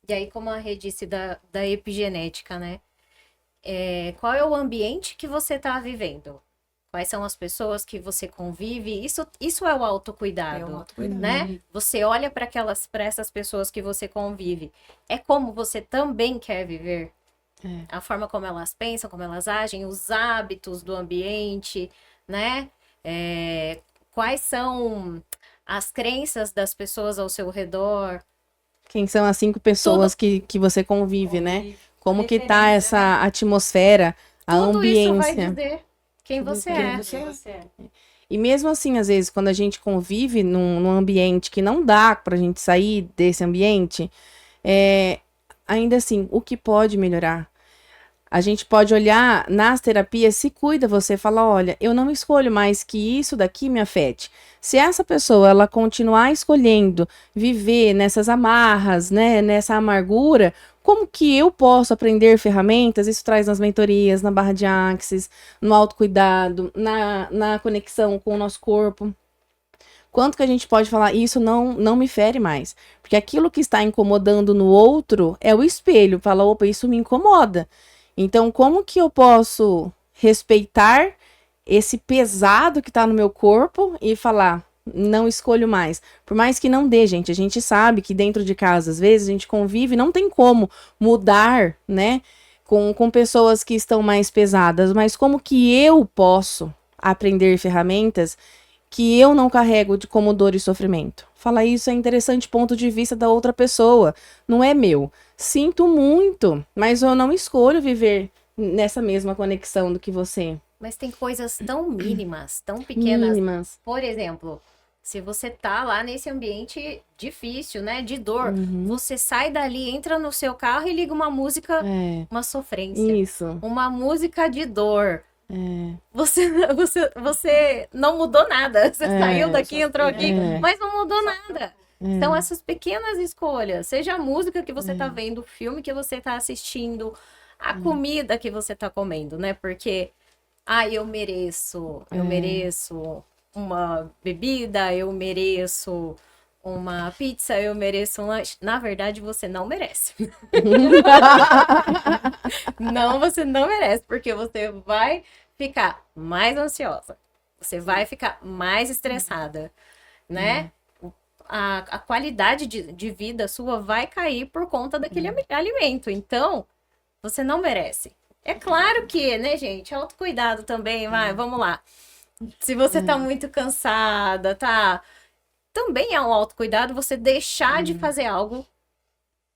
E aí, como a Rê disse da epigenética, né? Qual é o ambiente que você está vivendo? Quais são as pessoas que você convive? Isso é o autocuidado, né? Você olha para essas pessoas que você convive. É como você também quer viver. A forma como elas pensam, como elas agem, os hábitos do ambiente, né? Quais são as crenças das pessoas ao seu redor? Quem são as 5 pessoas que você convive, né? Como que tá essa atmosfera, a ambiência. Tudo isso vai dizer quem você é. E mesmo assim, às vezes, quando a gente convive num ambiente que não dá pra gente sair desse ambiente, ainda assim, o que pode melhorar? A gente pode olhar nas terapias, se cuida, você fala, olha, eu não escolho mais que isso daqui me afete. Se essa pessoa, ela continuar escolhendo viver nessas amarras, né, nessa amargura, como que eu posso aprender ferramentas? Isso traz nas mentorias, na barra de Axis, no autocuidado, na conexão com o nosso corpo. Quanto que a gente pode falar, isso não me fere mais. Porque aquilo que está incomodando no outro é o espelho. Fala, opa, isso me incomoda. Então, como que eu posso respeitar esse pesado que está no meu corpo e falar, não escolho mais? Por mais que não dê, gente, a gente sabe que dentro de casa, às vezes, a gente convive, não tem como mudar, né, com pessoas que estão mais pesadas, mas como que eu posso aprender ferramentas que eu não carrego como dor e sofrimento? Falar isso é interessante ponto de vista da outra pessoa, não é meu. Sinto muito, mas eu não escolho viver nessa mesma conexão do que você. Mas tem coisas tão mínimas, tão pequenas. Mínimas. Por exemplo, se você tá lá nesse ambiente difícil, né, de dor, você sai dali, entra no seu carro e liga uma música, É, uma sofrência, isso. uma música de dor. É, Você não mudou nada. Você É, saiu daqui, entrou aqui, É. mas não mudou nada. é. São essas pequenas escolhas. Seja a música que você tá vendo, o filme que você tá assistindo, a comida que você tá comendo, né? Porque, eu mereço uma bebida, eu mereço uma pizza, eu mereço um lanche. Na verdade, você não merece. Não, você não merece, porque você vai ficar mais ansiosa. Você vai ficar mais estressada, né? A qualidade de vida sua vai cair por conta daquele alimento. Então, você não merece. É claro que, né, gente? Autocuidado também, vamos lá. Se você tá muito cansada, também é um autocuidado você deixar de fazer algo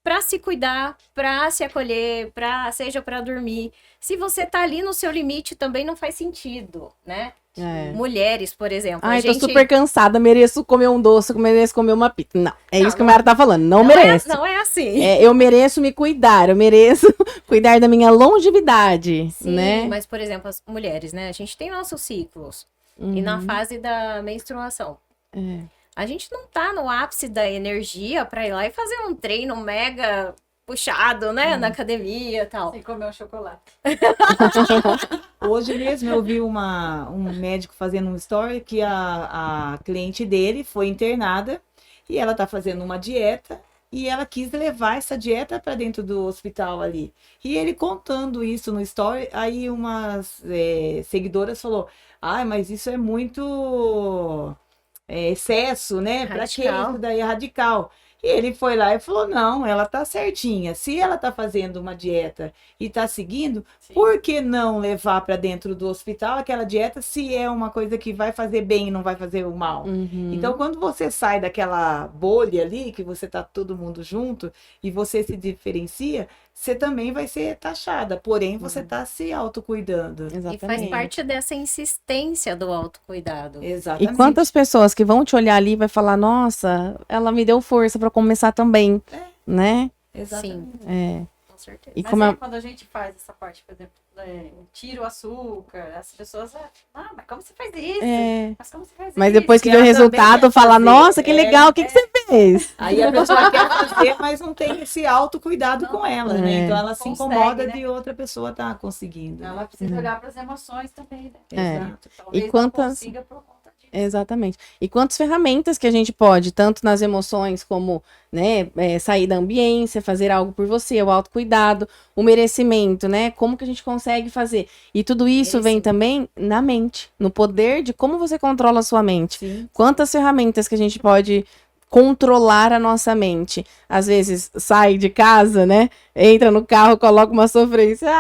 pra se cuidar, pra se acolher, seja pra dormir. Se você tá ali no seu limite, também não faz sentido, né? É. Mulheres, por exemplo. Ai, tô super cansada, mereço comer um doce, mereço comer uma pizza. Não, isso que a Mayara tá falando, não merece. Não é assim. Eu mereço me cuidar, eu mereço cuidar da minha longevidade, Sim, né? mas, por exemplo, as mulheres, né? A gente tem nossos ciclos. E na fase da menstruação. É. A gente não tá no ápice da energia pra ir lá e fazer um treino mega puxado, né? Na academia e tal. Sem comer um chocolate. Hoje mesmo eu vi um médico fazendo um story que a cliente dele foi internada e ela tá fazendo uma dieta e ela quis levar essa dieta para dentro do hospital ali. E ele contando isso no story, aí umas seguidoras falou: mas isso é muito excesso, né? Para que Radical. isso daí é radical? E ele foi lá e falou: não, ela tá certinha. Se ela tá fazendo uma dieta e tá seguindo, por que não levar para dentro do hospital aquela dieta se é uma coisa que vai fazer bem e não vai fazer o mal? Então, quando você sai daquela bolha ali, que você tá todo mundo junto e você se diferencia, você também vai ser taxada. Porém, você tá se autocuidando. E faz Exatamente. parte dessa insistência do autocuidado. Exatamente. E quantas pessoas que vão te olhar ali e vai falar, nossa, ela me deu força pra começar também, né? Exatamente. Sim, É. com certeza. E Mas como aí, a- quando a gente faz essa parte, por exemplo, tira o açúcar, as pessoas, mas como você faz isso? É. Mas como você faz Mas isso? depois que que vê o ela também resultado, quer fala, fazer. nossa, que legal, o que você fez? Aí a pessoa quer fazer, mas não tem esse autocuidado com ela, né? É. Então ela se Consegue, incomoda né? de outra pessoa estar conseguindo. Ela precisa olhar para as emoções também, né? É. Exato. Talvez E quantas- não consiga por conta disso. Exatamente. E quantas ferramentas que a gente pode, tanto nas emoções como, né, sair da ambiência, fazer algo por você, o autocuidado, o merecimento, né? Como que a gente consegue fazer? E tudo isso vem também na mente, no poder de como você controla a sua mente. Sim. Quantas ferramentas que a gente pode controlar a nossa mente? Às vezes sai de casa, né? Entra no carro, coloca uma sofrência.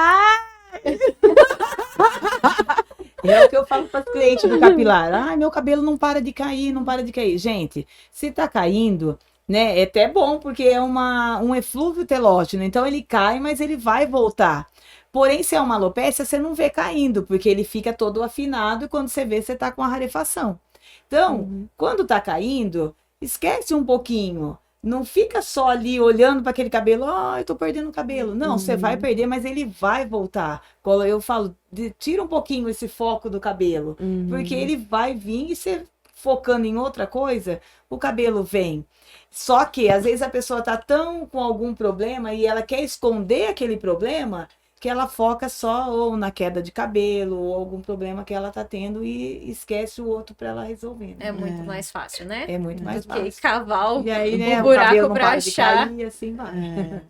É o que eu falo para os clientes do capilar. Ai, meu cabelo não para de cair, não para de cair. Gente, se tá caindo, né? É até bom, porque é um eflúvio telógeno. Então ele cai, mas ele vai voltar. Porém, se é uma alopécia, você não vê caindo, porque ele fica todo afinado e quando você vê, você tá com a rarefação. Então, quando tá caindo, esquece um pouquinho. Não fica só ali olhando para aquele cabelo, eu tô perdendo o cabelo. Não, você vai perder, mas ele vai voltar. Quando eu falo, tira um pouquinho esse foco do cabelo, porque ele vai vir e você focando em outra coisa, o cabelo vem. Só que às vezes a pessoa tá tão com algum problema e ela quer esconder aquele problema, que ela foca só ou na queda de cabelo ou algum problema que ela tá tendo e esquece o outro para ela resolver. Né? É muito mais fácil, né? É muito mais Do que fácil. cavar E aí, né, o o buraco cabelo não pra para de achar. cair, e assim vai.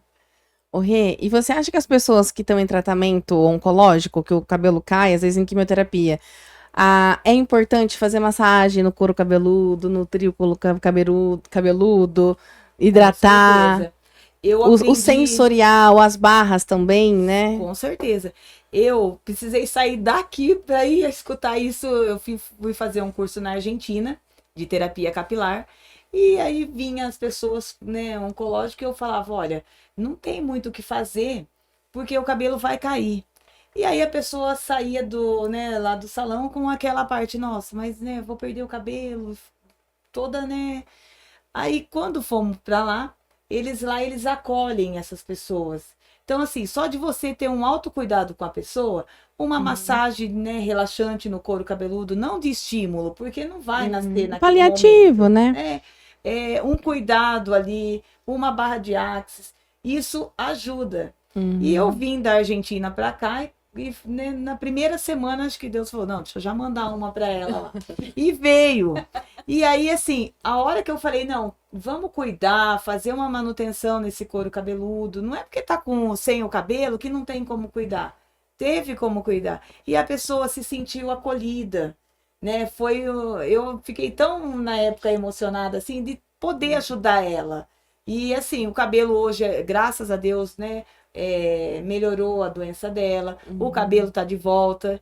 Ô, Rê, e você acha que as pessoas que estão em tratamento oncológico, que o cabelo cai, às vezes em quimioterapia, é importante fazer massagem no couro cabeludo, no triângulo cabeludo, hidratar, Com certeza. Eu o aprendi- sensorial, as barras também, né? Com certeza. Eu precisei sair daqui para ir escutar isso. Eu fui fazer um curso na Argentina de terapia capilar. E aí vinha as pessoas, né, oncológicas, e eu falava, olha, não tem muito o que fazer, porque o cabelo vai cair. E aí a pessoa saía né, lá do salão com aquela parte, nossa, mas né, vou perder o cabelo, toda, né? Aí quando fomos para lá, eles acolhem essas pessoas. Então, assim, só de você ter um autocuidado com a pessoa, uma massagem, né, relaxante no couro cabeludo, não de estímulo, porque não vai nascer naquele Paliativo, momento. né? Um cuidado ali, uma barra de axis, isso ajuda. E eu vim da Argentina para cá né, na primeira semana, acho que Deus falou, não, deixa eu já mandar uma para ela lá. E veio. E aí, assim, a hora que eu falei, não, vamos cuidar, fazer uma manutenção nesse couro cabeludo, não é porque tá sem o cabelo que não tem como cuidar. Teve como cuidar. E a pessoa se sentiu acolhida, né? Eu fiquei tão, na época, emocionada, assim, de poder ajudar ela. E, assim, o cabelo hoje, graças a Deus, né? Melhorou a doença dela, o cabelo tá de volta,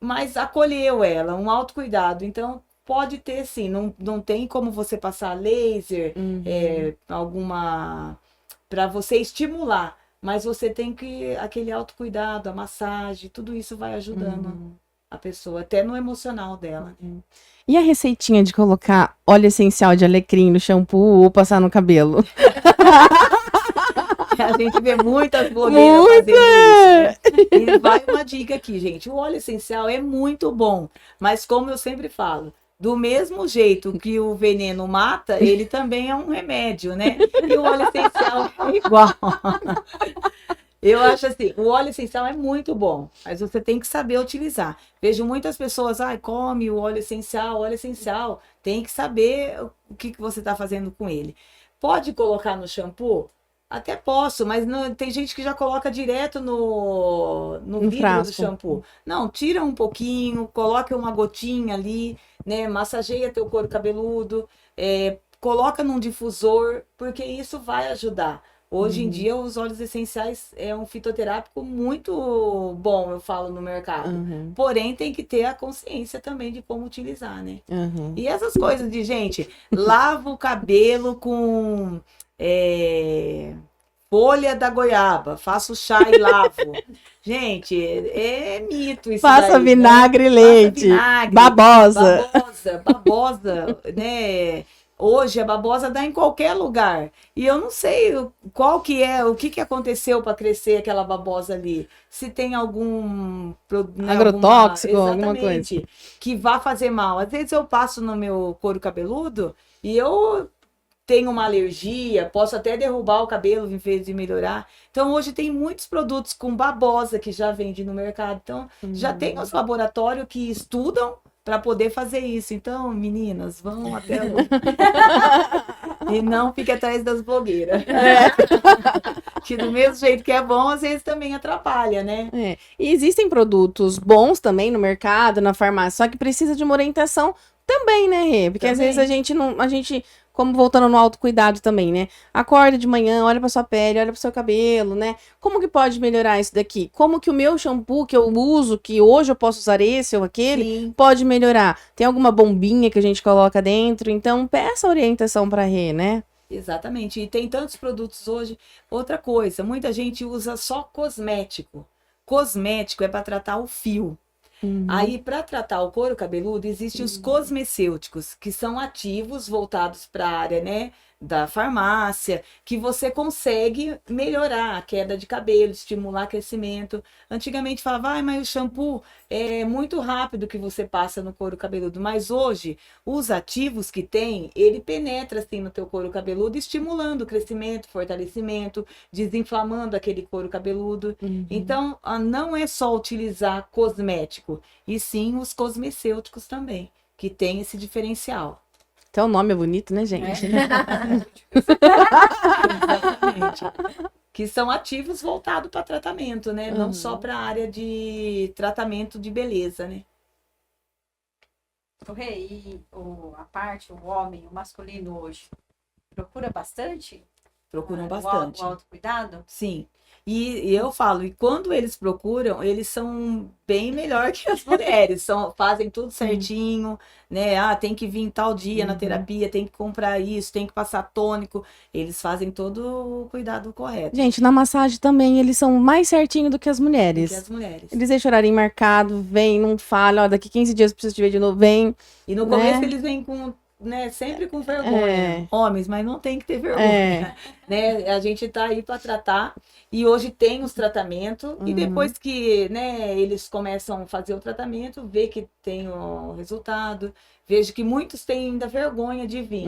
mas acolheu ela, um autocuidado. Então, pode ter sim, não tem como você passar laser, alguma, para você estimular, mas você tem que, aquele autocuidado, a massagem, tudo isso vai ajudando a pessoa, até no emocional dela. E a receitinha de colocar óleo essencial de alecrim no shampoo ou passar no cabelo? A gente vê muitas blogueiras fazendo isso, né? E vai uma dica aqui, gente. O óleo essencial é muito bom, mas como eu sempre falo, do mesmo jeito que o veneno mata, ele também é um remédio, né? E o óleo essencial é igual. Eu acho assim, o óleo essencial é muito bom, mas você tem que saber utilizar. Vejo muitas pessoas, come o óleo essencial. Tem que saber o que você está fazendo com ele. Pode colocar no shampoo? Até posso, mas tem gente que já coloca direto no vidro frasco do shampoo. Não, tira um pouquinho, coloca uma gotinha ali, né? Massageia teu couro cabeludo, coloca num difusor, porque isso vai ajudar. Hoje em dia, os óleos essenciais é um fitoterápico muito bom, eu falo, no mercado. Porém, tem que ter a consciência também de como utilizar, né? E essas coisas de, gente, lava o cabelo com folha da goiaba, faço chá e lavo. Gente, é mito isso Faça daí, vinagre e né? leite. Faça vinagre, babosa, né? Hoje a babosa dá em qualquer lugar. E eu não sei qual que é, o que aconteceu para crescer aquela babosa ali. Se tem algum agrotóxico, alguma coisa que vá fazer mal. Às vezes eu passo no meu couro cabeludo e eu tenho uma alergia, posso até derrubar o cabelo em vez de melhorar. Então, hoje tem muitos produtos com babosa que já vende no mercado. Então, já tem os laboratórios que estudam para poder fazer isso. Então, meninas, vão até lá. E não fique atrás das blogueiras. Que do mesmo jeito que é bom, às vezes também atrapalha, né? E existem produtos bons também no mercado, na farmácia, só que precisa de uma orientação também, né, Rê? Porque às vezes a gente, como voltando no autocuidado também, né? Acorda de manhã, olha pra sua pele, olha pro seu cabelo, né? Como que pode melhorar isso daqui? Como que o meu shampoo que eu uso, que hoje eu posso usar esse ou aquele, pode melhorar? Tem alguma bombinha que a gente coloca dentro? Então, peça orientação pra Rê, né? Exatamente. E tem tantos produtos hoje. Outra coisa, muita gente usa só cosmético. Cosmético é para tratar o fio. Aí, para tratar o couro cabeludo, existem os cosmecêuticos, que são ativos voltados para a área, né, da farmácia, que você consegue melhorar a queda de cabelo, estimular crescimento. Antigamente falava, mas o shampoo é muito rápido que você passa no couro cabeludo. Mas hoje, os ativos que tem, ele penetra assim no teu couro cabeludo, estimulando o crescimento, fortalecimento, desinflamando aquele couro cabeludo. Então, não é só utilizar cosmético, e sim os cosmecêuticos também, que tem esse diferencial. Até o nome é bonito, né, gente? Exatamente. Que são ativos voltados para tratamento, né? Não só para a área de tratamento de beleza, né? E o homem, o masculino hoje, procura bastante Procuram O bastante. autocuidado? Sim. E eu falo, e quando eles procuram, eles são bem melhor que as mulheres, fazem tudo certinho, né? Ah, tem que vir tal dia na terapia, tem que comprar isso, tem que passar tônico. Eles fazem todo o cuidado correto Gente, na massagem também eles são mais certinhos do que as do que mulheres. as mulheres. Eles deixam horário marcado, vem, não falha, ó, daqui 15 dias eu preciso te ver de novo, vem. E no né? começo eles vêm com, né, sempre com vergonha. É. Homens, mas não tem que ter vergonha. Né? A gente tá aí para tratar. E hoje tem os tratamentos. E depois que, né, eles começam a fazer o tratamento, vê que tem o resultado. Vejo que muitos têm ainda vergonha de vir.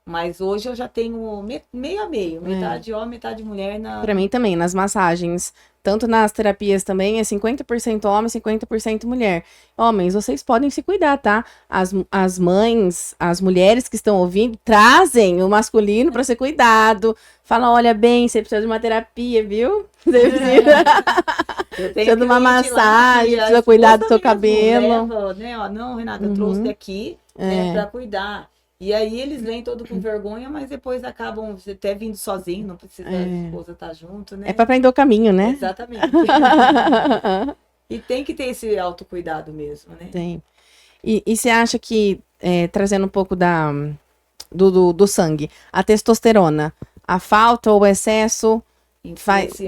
Mas hoje eu já tenho meio a meio. Metade homem, metade mulher. Pra mim também, nas massagens. Tanto nas terapias também, é 50% homem, 50% mulher. Homens, vocês podem se cuidar, tá? As mães, as mulheres que estão ouvindo, trazem o masculino pra ser cuidado. Fala, olha bem, você precisa de uma terapia, viu? Você precisa de uma massagem, precisa cuidar do seu cabelo. Leva, né? Ó, não, Renata, eu trouxe daqui né, pra cuidar. E aí eles vêm todo com vergonha, mas depois acabam até vindo sozinho, não precisa a esposa estar junto, né? É pra aprender o caminho, né? Exatamente. E tem que ter esse autocuidado mesmo, né? Tem. E você acha que, trazendo um pouco do sangue, a testosterona, a falta ou o excesso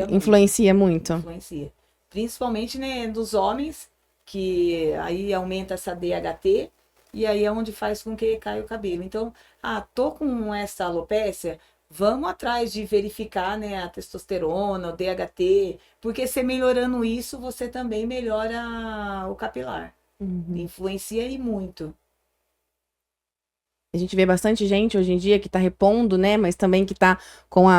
influencia muito? Influencia. Principalmente, né, dos homens, que aí aumenta essa DHT, e aí é onde faz com que caia o cabelo. Então, tô com essa alopécia, vamos atrás de verificar, né, a testosterona, o DHT, porque você melhorando isso, você também melhora o capilar. Influencia aí muito. A gente vê bastante gente hoje em dia que tá repondo, né, mas também que tá com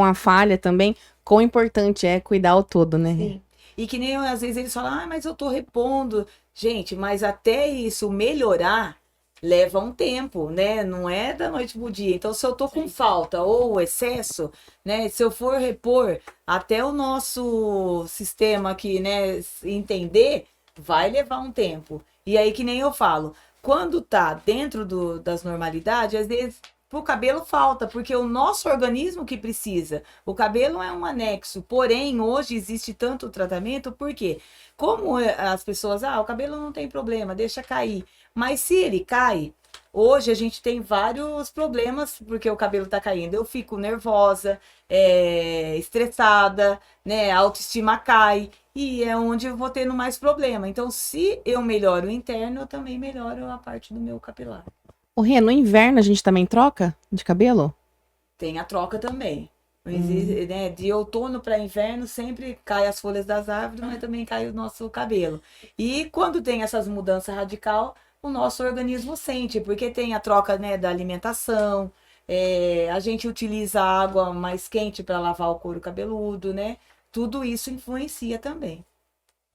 a falha também. Quão importante é cuidar o todo, né? Sim. E que nem às vezes eles falam, mas eu tô repondo. Gente, mas até isso melhorar leva um tempo, né? Não é da noite pro dia. Então, se eu tô com falta ou excesso, né? Se eu for repor até o nosso sistema aqui, né? Entender, vai levar um tempo. E aí, que nem eu falo, quando tá dentro das normalidades, às vezes pro cabelo falta, porque o nosso organismo que precisa. O cabelo é um anexo, porém, hoje existe tanto tratamento, porque como as pessoas, o cabelo não tem problema, deixa cair. Mas se ele cai, hoje a gente tem vários problemas, porque o cabelo tá caindo. Eu fico nervosa, estressada, né? A autoestima cai, e é onde eu vou tendo mais problema. Então, se eu melhoro o interno, eu também melhoro a parte do meu capilar. O Rê, no inverno a gente também troca de cabelo? Tem a troca também. Né, de outono para inverno sempre cai as folhas das árvores, mas também cai o nosso cabelo. E quando tem essas mudanças radical, o nosso organismo sente, porque tem a troca, né, da alimentação, a gente utiliza água mais quente para lavar o couro cabeludo, né? Tudo isso influencia também.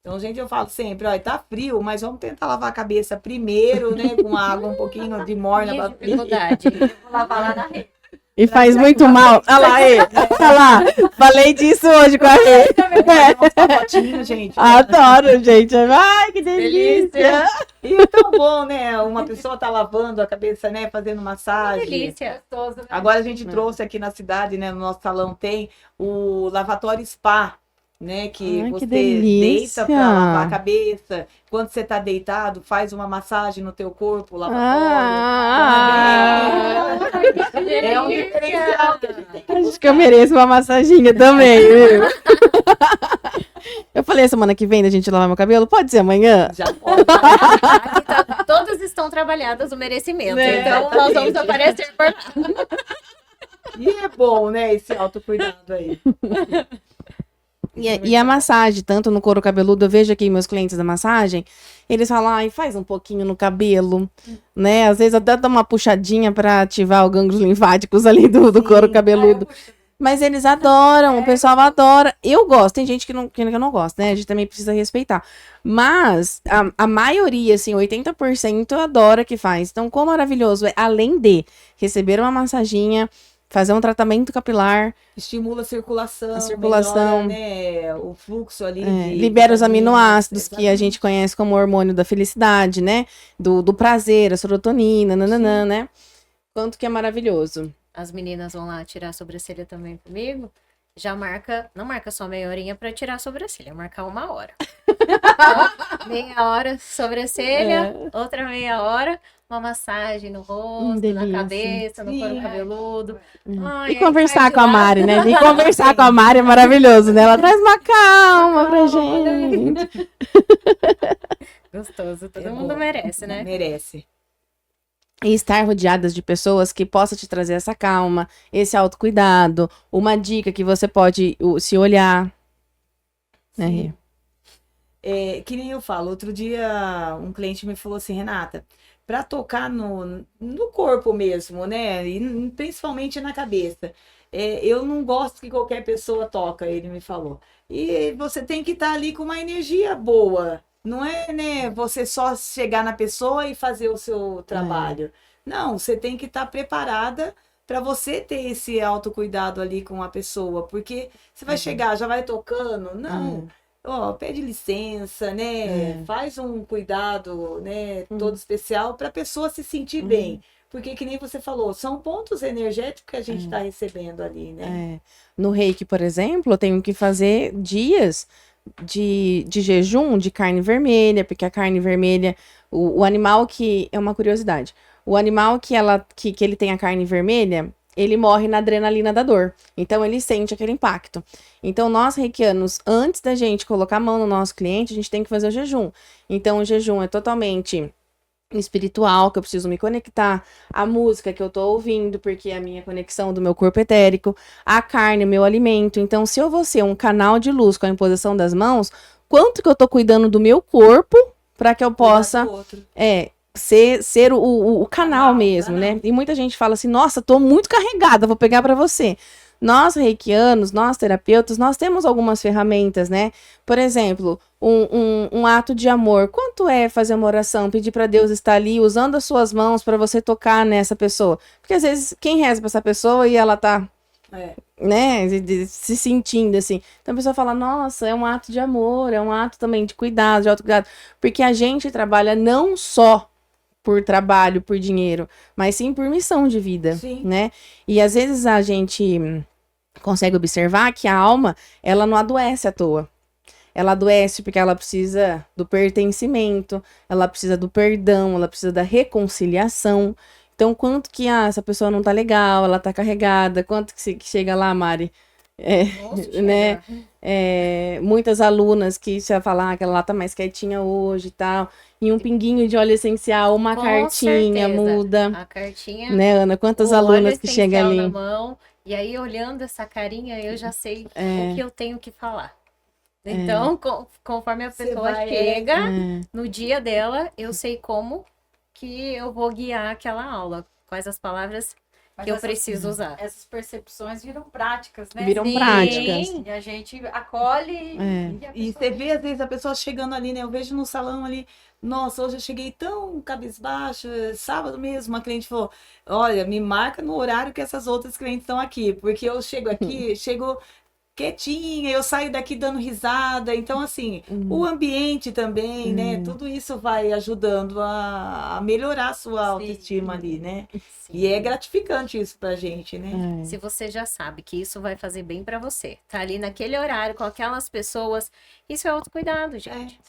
Então, gente, eu falo sempre, ó, tá frio, mas vamos tentar lavar a cabeça primeiro, né? Com água um pouquinho de morna. Minha dificuldade. Vou lavar lá na rede. E faz muito mal. Olha lá, olha lá. Falei disso hoje com a Rê. Gente. Adoro, gente. Ai, que delícia. E é tão bom, né? Uma pessoa tá lavando a cabeça, né? Fazendo massagem. Delícia. Gostoso, né? Agora a gente trouxe aqui na cidade, né? No nosso salão tem o lavatório spa, né? Que Ai, que você delícia. deita pra lavar a cabeça. Quando você tá deitado, faz uma massagem no teu corpo, o lavatório. É um diferencial que a gente tem que Acho que eu mereço uma massaginha também, viu? Eu falei a semana que vem da gente lavar meu cabelo, pode ser amanhã? já pode. Aqui todas estão trabalhadas o merecimento. Né? Então nós vamos aparecer por lá. E é bom, né? Esse autocuidado aí. E a massagem, tanto no couro cabeludo, eu vejo aqui meus clientes da massagem, eles falam, ai, faz um pouquinho no cabelo, né? Às vezes até dá uma puxadinha pra ativar os gânglios linfáticos ali do couro cabeludo. Mas eles adoram, o pessoal adora. Eu gosto, tem gente que não gosta, né? A gente também precisa respeitar. Mas a maioria, assim, 80% adora que faz. Então, quão maravilhoso é, além de receber uma massaginha, fazer um tratamento capilar. Estimula a circulação. Melhora, né, o fluxo ali. Libera os aminoácidos que a gente conhece como hormônio da felicidade, né? Do prazer, a serotonina, nananã, né? Quanto que é maravilhoso. as meninas vão lá tirar a sobrancelha também comigo, já marca, não marca só meia horinha pra tirar a sobrancelha, marca 1 hora. Então, meia hora sobrancelha, outra meia hora, uma massagem no rosto, delícia. na cabeça, no couro Sim. cabeludo. Ai, E aí conversar sai de com a lá, Mari, né? E conversar com a Mari é maravilhoso, né? Ela traz uma calma pra gente. Gostoso, todo É mundo bom. merece, né? Merece. E estar rodeadas de pessoas que possam te trazer essa calma, esse autocuidado, uma dica que você pode se olhar. Né? Sim. Que nem eu falo, outro dia um cliente me falou assim, Renata, para tocar no corpo mesmo, né? E principalmente na cabeça. Eu não gosto que qualquer pessoa toca, ele me falou. E você tem que estar ali com uma energia boa. Não é, né, você só chegar na pessoa e fazer o seu trabalho. Não, você tem que estar preparada para você ter esse autocuidado ali com a pessoa, porque você vai chegar, já vai tocando? Não. Ó, pede licença, né? Faz um cuidado, né, todo especial para a pessoa se sentir bem. Porque, que nem você falou, são pontos energéticos que a gente está recebendo ali, né? No reiki, por exemplo, eu tenho que fazer dias de jejum de carne vermelha, porque a carne vermelha, o animal que. É uma curiosidade. O animal que ele tem a carne vermelha, ele morre na adrenalina da dor. Então ele sente aquele impacto. Então, nós reikianos, antes da gente colocar a mão no nosso cliente, a gente tem que fazer o jejum. Então, o jejum é totalmente espiritual, que eu preciso me conectar, a música que eu tô ouvindo, porque é a minha conexão do meu corpo etérico, a carne, o meu alimento. Então, se eu vou ser um canal de luz com a imposição das mãos, quanto que eu tô cuidando do meu corpo para que eu possa ser o canal mesmo, né? E muita gente fala assim, nossa, tô muito carregada, vou pegar para você. Nós reikianos, nós terapeutas, nós temos algumas ferramentas, né? Por exemplo, um ato de amor. Quanto é fazer uma oração, pedir para Deus estar ali usando as suas mãos para você tocar nessa pessoa? Porque às vezes quem reza para essa pessoa e ela tá, né, se sentindo assim. Então a pessoa fala, nossa, é um ato de amor, é um ato também de cuidado, de autocuidado. Porque a gente trabalha não só por trabalho, por dinheiro, mas sim por missão de vida, né? E às vezes a gente consegue observar que a alma, ela não adoece à toa. Ela adoece porque ela precisa do pertencimento, ela precisa do perdão, ela precisa da reconciliação. Então, quanto que essa pessoa não tá legal, ela tá carregada, quanto que chega lá, Mari? Né? Muitas alunas que já falar que ela lá tá mais quietinha hoje e tal, e um pinguinho de óleo essencial, uma cartinha muda. A cartinha, né, Ana? Quantas alunas que chegam ali? Na mão, e aí, olhando essa carinha, eu já sei o que eu tenho que falar. Então, conforme a pessoa chega, no dia dela, eu sei como que eu vou guiar aquela aula. Quais as palavras que eu preciso usar. Essas percepções viram práticas, né? Viram práticas. E a gente acolhe. E você vê, às vezes, a pessoa chegando ali, né? Eu vejo no salão ali, nossa, hoje eu cheguei tão cabisbaixa, sábado mesmo, uma cliente falou, olha, me marca no horário que essas outras clientes estão aqui, porque eu chego aqui, chego quietinha, eu saio daqui dando risada, então assim, o ambiente também, né, tudo isso vai ajudando a melhorar a sua autoestima ali, né, e é gratificante isso pra gente, né. Se você já sabe que isso vai fazer bem pra você, tá ali naquele horário com aquelas pessoas, isso é autocuidado, gente.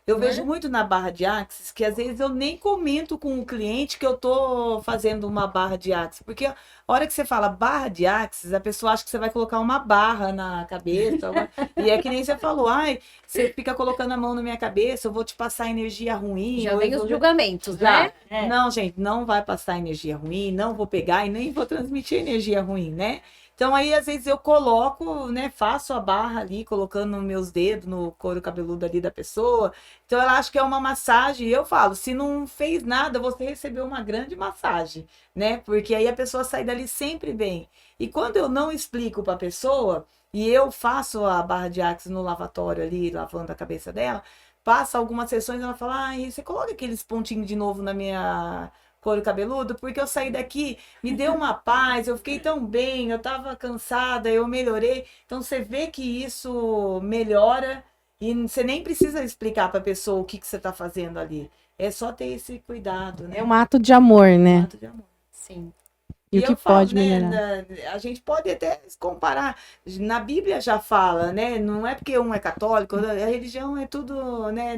Eu vejo muito na barra de Axis que às vezes eu nem comento com o cliente que eu tô fazendo uma barra de Axis, porque a hora que você fala barra de Axis, a pessoa acha que você vai colocar uma barra na cabeça, e é que nem você falou, ai, você fica colocando a mão na minha cabeça, eu vou te passar energia ruim. Já vem os julgamentos, né? Não, gente, não vai passar energia ruim, não vou pegar e nem vou transmitir energia ruim, né? Então aí às vezes eu coloco, né, faço a barra ali, colocando meus dedos no couro cabeludo ali da pessoa. Então ela acha que é uma massagem e eu falo, se não fez nada, você recebeu uma grande massagem, né? Porque aí a pessoa sai dali sempre bem. E quando eu não explico para a pessoa e eu faço a barra de Axis no lavatório ali, lavando a cabeça dela, passa algumas sessões ela fala, ai, você coloca aqueles pontinhos de novo na minha couro cabeludo, porque eu saí daqui, me deu uma paz, eu fiquei tão bem, eu tava cansada, eu melhorei. Então você vê que isso melhora e você nem precisa explicar para a pessoa o que você tá fazendo ali. É só ter esse cuidado, né? É um ato de amor, né? Um ato de amor. Sim. E o que eu falo, pode né, melhorar? a gente pode até comparar. Na Bíblia já fala, né? Não é porque um é católico, a religião é tudo, né?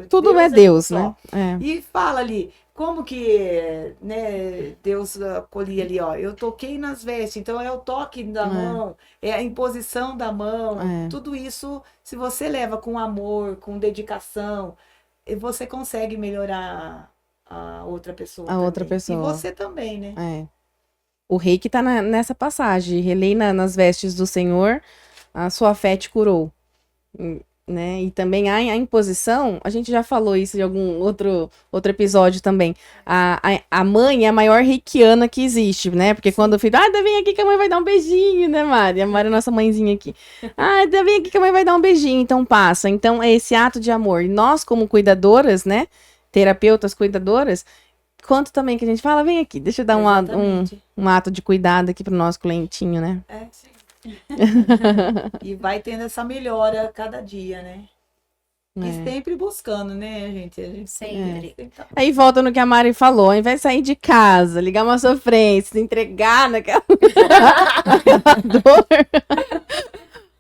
Tudo é um Deus, só. né? E fala ali, como que, né, Deus acolhia ali, ó. Eu toquei nas vestes, então é o toque da mão, é a imposição da mão. Tudo isso, se você leva com amor, com dedicação, você consegue melhorar a outra pessoa. A outra também. pessoa. E você também, né? O rei que tá nessa passagem, relei nas vestes do Senhor, a sua fé te curou. Né? E também a imposição, a gente já falou isso em algum outro episódio também. A mãe é a maior reikiana que existe, né? Porque quando o filho, vem aqui que a mãe vai dar um beijinho, né, Mari? A Mari é nossa mãezinha aqui. Vem aqui que a mãe vai dar um beijinho, então passa. Então é esse ato de amor. E nós, como cuidadoras, né? Terapeutas, cuidadoras, quanto também que a gente fala, vem aqui, deixa eu dar um ato de cuidado aqui pro nosso clientinho, né? Sim. E vai tendo essa melhora a cada dia, né? E sempre buscando, né, gente? A gente sempre. Aí volta no que a Mari falou, ao invés de sair de casa, ligar uma sofrência, se entregar naquela dor.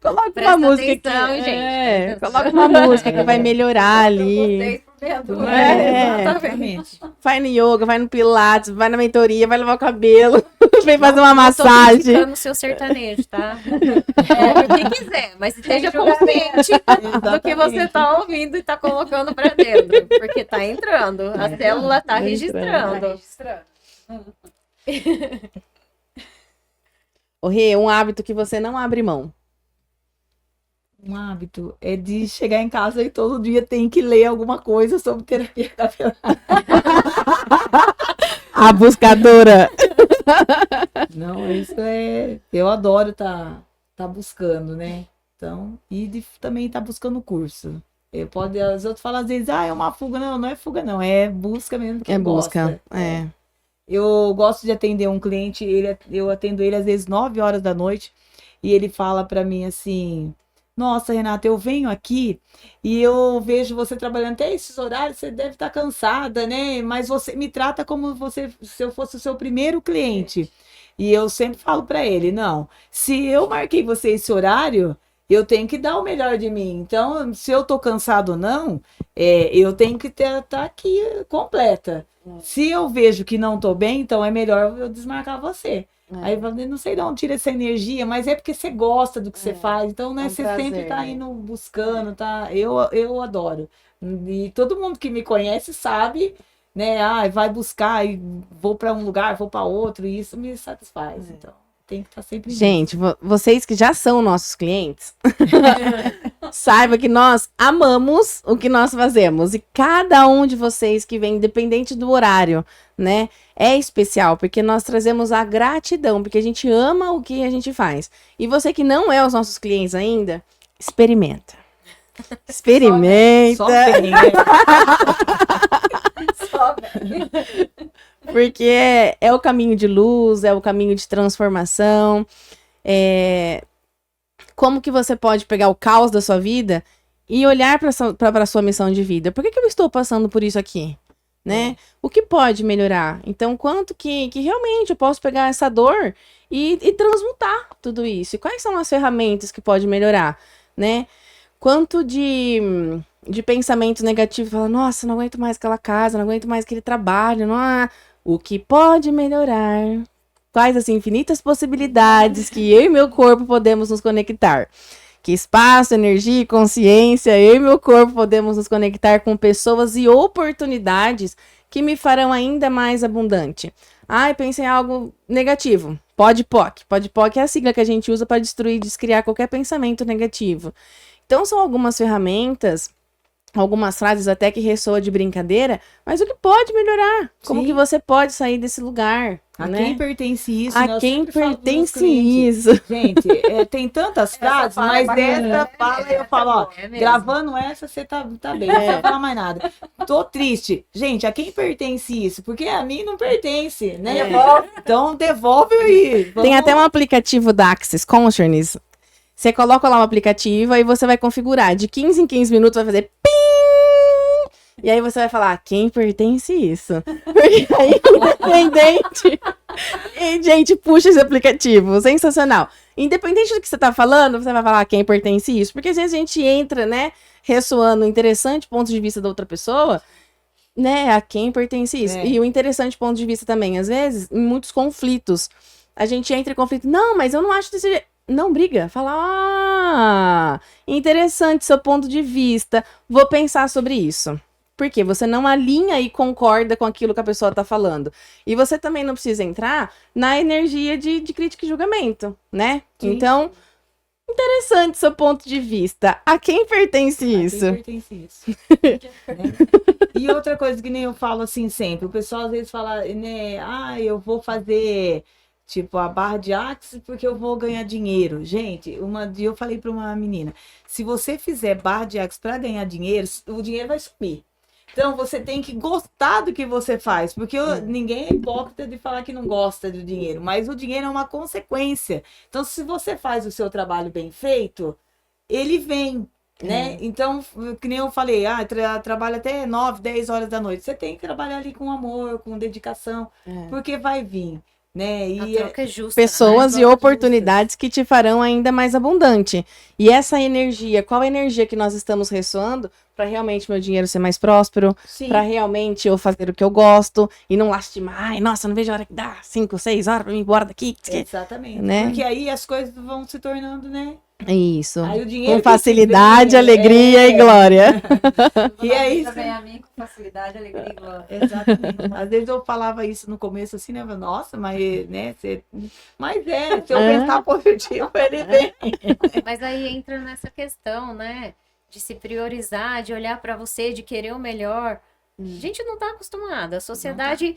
Coloca uma música atenção, que... gente. Coloca uma música que vai melhorar ali. Vocês por dentro. Exatamente. Vai no yoga, vai no pilates, vai na mentoria, vai lavar o cabelo, vem fazer uma massagem. Não tô no seu sertanejo, tá? O que quiser, mas esteja consciente do que você tá ouvindo e tá colocando pra dentro. Porque tá entrando, a célula tá registrando. Ô Rê, um hábito que você não abre mão. Um hábito é de chegar em casa e todo dia tem que ler alguma coisa sobre terapia capilar. A buscadora. Não, isso é... Eu adoro tá buscando, né? Então, também tá buscando curso. Os outros falam às vezes, é uma fuga. Não é fuga não, é busca mesmo que busca, gosta. Eu gosto de atender um cliente, eu atendo ele às vezes 9 horas da noite, e ele fala para mim assim... Nossa, Renata, eu venho aqui e eu vejo você trabalhando até esses horários, você deve estar cansada, né? Mas você me trata como se eu fosse o seu primeiro cliente. E eu sempre falo para ele, não, se eu marquei você esse horário, eu tenho que dar o melhor de mim. Então, se eu tô cansado ou não, eu tenho que estar aqui completa. Se eu vejo que não tô bem, então é melhor eu desmarcar você. Aí eu falo, não sei de onde tira essa energia, mas é porque você gosta do que você faz. Então, né, você prazer, sempre tá indo buscando, tá? Eu adoro. E todo mundo que me conhece sabe, né? Vai buscar, e vou para um lugar, vou para outro, e isso me satisfaz. Então, tem que estar sempre Gente, vocês que já são nossos clientes, saiba que nós amamos o que nós fazemos. E cada um de vocês que vem, independente do horário, né? É especial, porque nós trazemos a gratidão, porque a gente ama o que a gente faz. E você que não é os nossos clientes ainda, experimenta. Experimenta. Só bem, né? Só bem. Porque é o caminho de luz, é o caminho de transformação. Como que você pode pegar o caos da sua vida e olhar para a sua missão de vida? Por que eu estou passando por isso aqui? Né? O que pode melhorar? Então, quanto que realmente eu posso pegar essa dor e transmutar tudo isso? E quais são as ferramentas que pode melhorar? Né? Quanto de pensamentos negativos, fala, nossa, não aguento mais aquela casa, não aguento mais aquele trabalho, o que pode melhorar? Quais as infinitas possibilidades que eu e meu corpo podemos nos conectar? Que espaço, energia e consciência, eu e meu corpo podemos nos conectar com pessoas e oportunidades que me farão ainda mais abundante. Pensei em algo negativo. POC. POC é a sigla que a gente usa para destruir e descriar qualquer pensamento negativo. Então, são algumas ferramentas, algumas frases até que ressoam de brincadeira, mas o que pode melhorar? Como que você pode sair desse lugar? A né? quem pertence isso? A quem pertence isso? Gente, tem tantas frases, mas essa fala eu falo, ó, gravando essa, você tá bem, não precisa falar mais nada. Tô triste. Gente, a quem pertence isso? Porque a mim não pertence, né? Então devolve aí. Tem até um aplicativo da Access Consciousness. Você coloca lá o aplicativo, aí você vai configurar. De 15 em 15 minutos vai fazer pim! E aí você vai falar, a quem pertence isso? Porque aí, independente... E, gente, puxa esse aplicativo, sensacional. Independente do que você tá falando, você vai falar a quem pertence isso. Porque às vezes a gente entra, né, ressoando o interessante ponto de vista da outra pessoa, né, a quem pertence isso. É. E o interessante ponto de vista também, às vezes, em muitos conflitos, a gente entra em conflito, não, mas eu não acho desse jeito. Não briga, fala, interessante seu ponto de vista, vou pensar sobre isso. Porque você não alinha e concorda com aquilo que a pessoa tá falando. E você também não precisa entrar na energia de crítica e julgamento, né? Sim. Então, interessante seu ponto de vista. A quem pertence isso? A quem pertence isso? Né? E outra coisa que nem eu falo assim sempre, o pessoal às vezes fala, né, eu vou fazer tipo a barra de Axis porque eu vou ganhar dinheiro. Gente, uma dia eu falei para uma menina, se você fizer barra de Axis para ganhar dinheiro, o dinheiro vai sumir. Então você tem que gostar do que você faz, porque ninguém é hipócrita de falar que não gosta do dinheiro, mas o dinheiro é uma consequência. Então se você faz o seu trabalho bem feito, ele vem. Né? Então, que nem eu falei, trabalha até 9, 10 horas da noite. Você tem que trabalhar ali com amor, com dedicação, porque vai vir, né? E A troca é justa, pessoas né? e oportunidades que te farão ainda mais abundante. E essa energia, qual a energia que nós estamos ressoando para realmente meu dinheiro ser mais próspero, sim, para realmente eu fazer o que eu gosto e não lastimar, ai, nossa, não vejo a hora que dá 5, 6 horas para mim ir embora daqui. exatamente. Né? Porque aí as coisas vão se tornando, né? Isso. Aí o dinheiro Com facilidade, alegria e glória. E é isso. Vem a mim com facilidade, alegria e glória. Exatamente. Às vezes eu falava isso no começo assim, né? Nossa, mas, né? Se eu pensar positivo, ele vem. Mas aí entra nessa questão, né? De se priorizar, de olhar para você, de querer o melhor. A gente não tá acostumada. A sociedade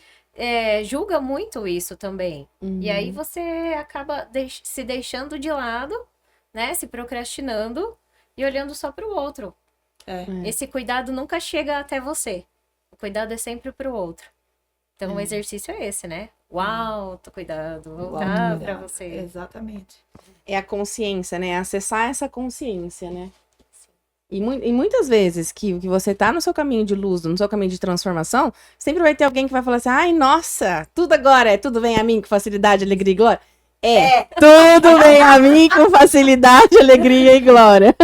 julga muito isso também. E aí você acaba se deixando de lado, né? Se procrastinando e olhando só para o outro. Esse cuidado nunca chega até você. O cuidado é sempre para o outro. Então o exercício é esse, né? O autocuidado, voltar para você. Exatamente. É a consciência, né? Acessar essa consciência, né? E muitas vezes que você tá no seu caminho de luz, no seu caminho de transformação, sempre vai ter alguém que vai falar assim, ai, nossa, tudo agora, tudo vem a mim com facilidade, alegria e glória. Tudo vem a mim com facilidade, alegria e glória.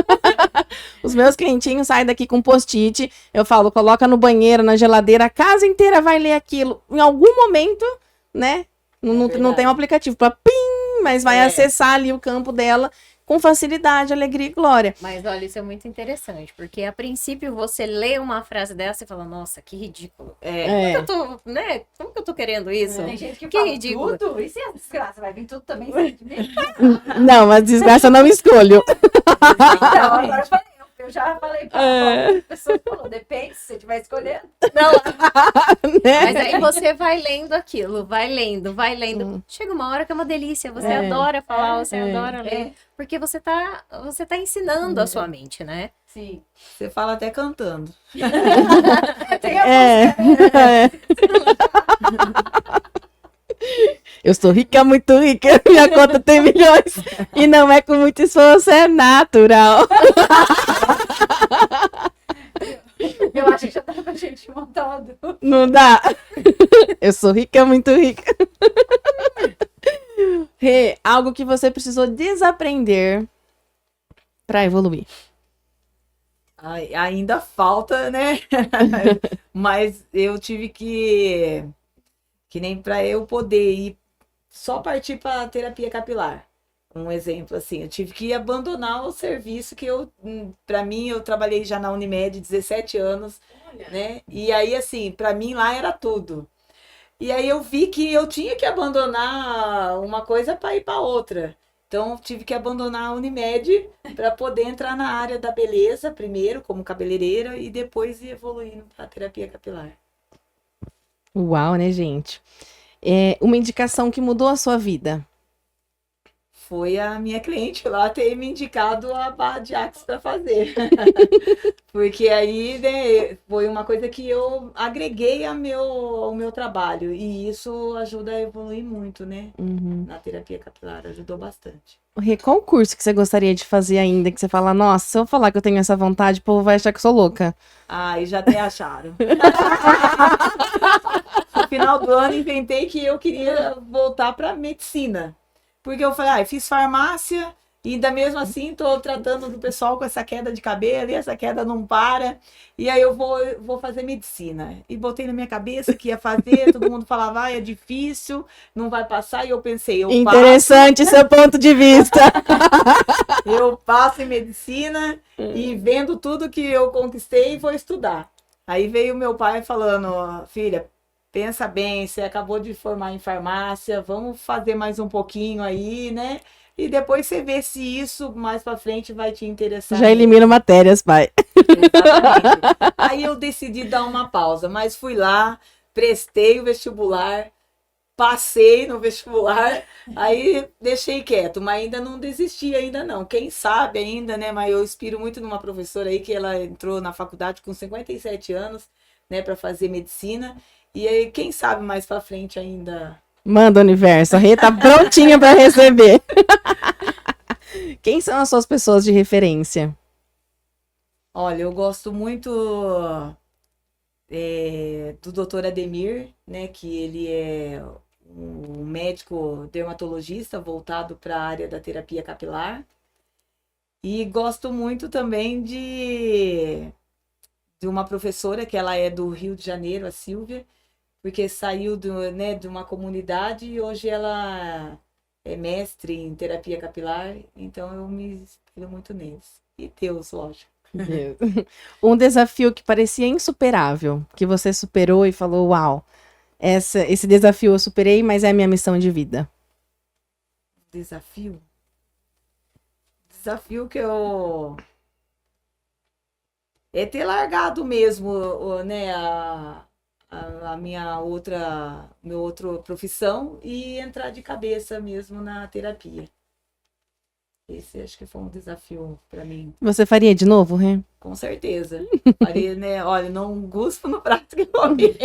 Os meus clientinhos saem daqui com post-it, eu falo, coloca no banheiro, na geladeira, a casa inteira vai ler aquilo. Em algum momento, né? Não tem um aplicativo para pim, mas vai acessar ali o campo dela com facilidade, alegria e glória. Mas olha, isso é muito interessante, porque a princípio você lê uma frase dessa e fala, nossa, que ridículo. Como que eu tô, né? Como que eu tô querendo isso? Tem gente que Que fala ridículo. tudo. E se a desgraça vai vir tudo também? Não, mas desgraça eu não escolho. Então, agora eu já falei pra a pessoa falou, depende se você estiver escolhendo. Não, Né? mas aí você vai lendo aquilo, vai lendo. Chega uma hora que é uma delícia, você adora falar, você adora ler, porque você tá ensinando a sua mente, né? Sim. Você fala até cantando. Tem a música, né? Eu sou rica, muito rica, minha conta tem milhões. E não é com muito esforço, é natural. Eu acho que já dá pra gente montar uma dupla. Não dá. Eu sou rica, muito rica. Rê, algo que você precisou desaprender para evoluir. Ainda falta, né? Mas eu tive que nem para eu poder ir só partir para terapia capilar. Um exemplo assim, eu tive que abandonar o serviço que para mim, eu trabalhei já na Unimed 17 anos, né? E aí assim, para mim lá era tudo. E aí eu vi que eu tinha que abandonar uma coisa para ir para outra. Então, tive que abandonar a Unimed para poder entrar na área da beleza, primeiro como cabeleireira e depois ir evoluindo para a terapia capilar. Uau, né, gente? Uma indicação que mudou a sua vida. foi a minha cliente lá ter me indicado a barra de Axis para fazer. Porque aí, né, foi uma coisa que eu agreguei ao meu trabalho. E isso ajuda a evoluir muito, né? Uhum. Na terapia capilar, ajudou bastante. Rê, qual curso que você gostaria de fazer ainda? Que você fala, nossa, se eu falar que eu tenho essa vontade, o povo vai achar que eu sou louca. Ah, e já até acharam. No final do ano, inventei que eu queria voltar para medicina. Porque eu falei, fiz farmácia e ainda mesmo assim estou tratando do pessoal com essa queda de cabelo e essa queda não para. E aí eu vou fazer medicina. E botei na minha cabeça que ia fazer, todo mundo falava, é difícil, não vai passar. E eu pensei, Interessante seu ponto de vista. eu passo em medicina e vendo tudo que eu conquistei, vou estudar. Aí veio meu pai falando, filha, pensa bem, você acabou de formar em farmácia, vamos fazer mais um pouquinho aí, né? E depois você vê se isso mais pra frente vai te interessar. Já elimina matérias, pai. Exatamente. Aí eu decidi dar uma pausa, mas fui lá, prestei o vestibular, passei no vestibular, aí deixei quieto, mas ainda não desisti ainda não. Quem sabe ainda, né? Mas eu inspiro muito numa professora aí que ela entrou na faculdade com 57 anos, né, para fazer medicina. E aí, quem sabe mais pra frente ainda. Manda, universo. A Rê tá prontinha pra receber. Quem são as suas pessoas de referência? Olha, eu gosto muito do Dr. Ademir, né? Que ele é um médico dermatologista voltado para a área da terapia capilar. E gosto muito também de uma professora que ela é do Rio de Janeiro, a Silvia, porque saiu né, de uma comunidade e hoje ela é mestre em terapia capilar, então eu me inspiro muito neles. E Deus, lógico. Deus. Um desafio que parecia insuperável, que você superou e falou, uau, esse desafio eu superei, mas é a minha missão de vida. Desafio? Desafio que eu... É ter largado mesmo, né, a minha outra profissão e entrar de cabeça mesmo na terapia. Esse acho que foi um desafio para mim. Você faria de novo, Rê? Com certeza. Faria, né? Olha, não cuspo no prato que eu comi.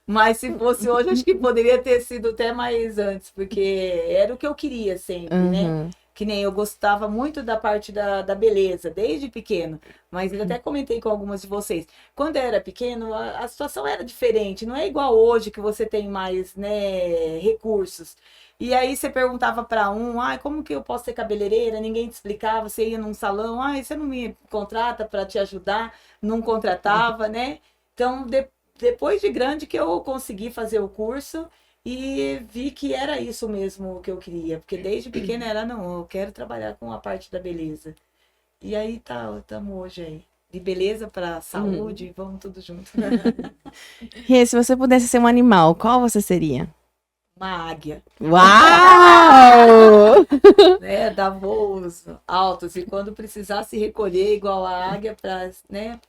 Mas se fosse hoje, acho que poderia ter sido até mais antes, porque era o que eu queria sempre, né? Que nem eu gostava muito da parte da beleza, desde pequeno. Mas eu até comentei com algumas de vocês. Quando eu era pequeno, a situação era diferente. Não é igual hoje, que você tem mais, né, recursos. E aí você perguntava para como que eu posso ser cabeleireira? Ninguém te explicava. Você ia num salão, você não me contrata para te ajudar? Não contratava, né? Então, depois de grande que eu consegui fazer o curso e vi que era isso mesmo que eu queria. Porque desde pequena era, não, eu quero trabalhar com a parte da beleza. E aí estamos hoje aí. De beleza para saúde, vamos tudo junto. Rê, se você pudesse ser um animal, qual você seria? Uma águia. Uau! Né, dar voos altos e quando precisar se recolher igual a águia para, né,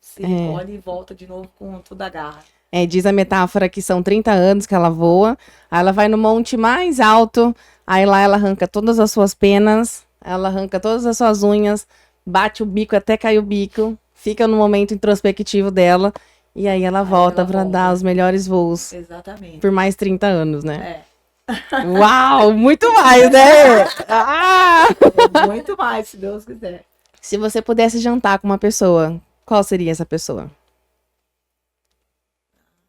se recolhe e volta de novo com toda a garra. Diz a metáfora que são 30 anos que ela voa, aí ela vai no monte mais alto, aí lá ela arranca todas as suas penas, ela arranca todas as suas unhas, bate o bico até cair o bico, fica no momento introspectivo dela, e aí ela volta para dar os melhores voos. Exatamente. Por mais 30 anos, né? É. Uau, muito mais, né? Muito mais, se Deus quiser. Se você pudesse jantar com uma pessoa, qual seria essa pessoa?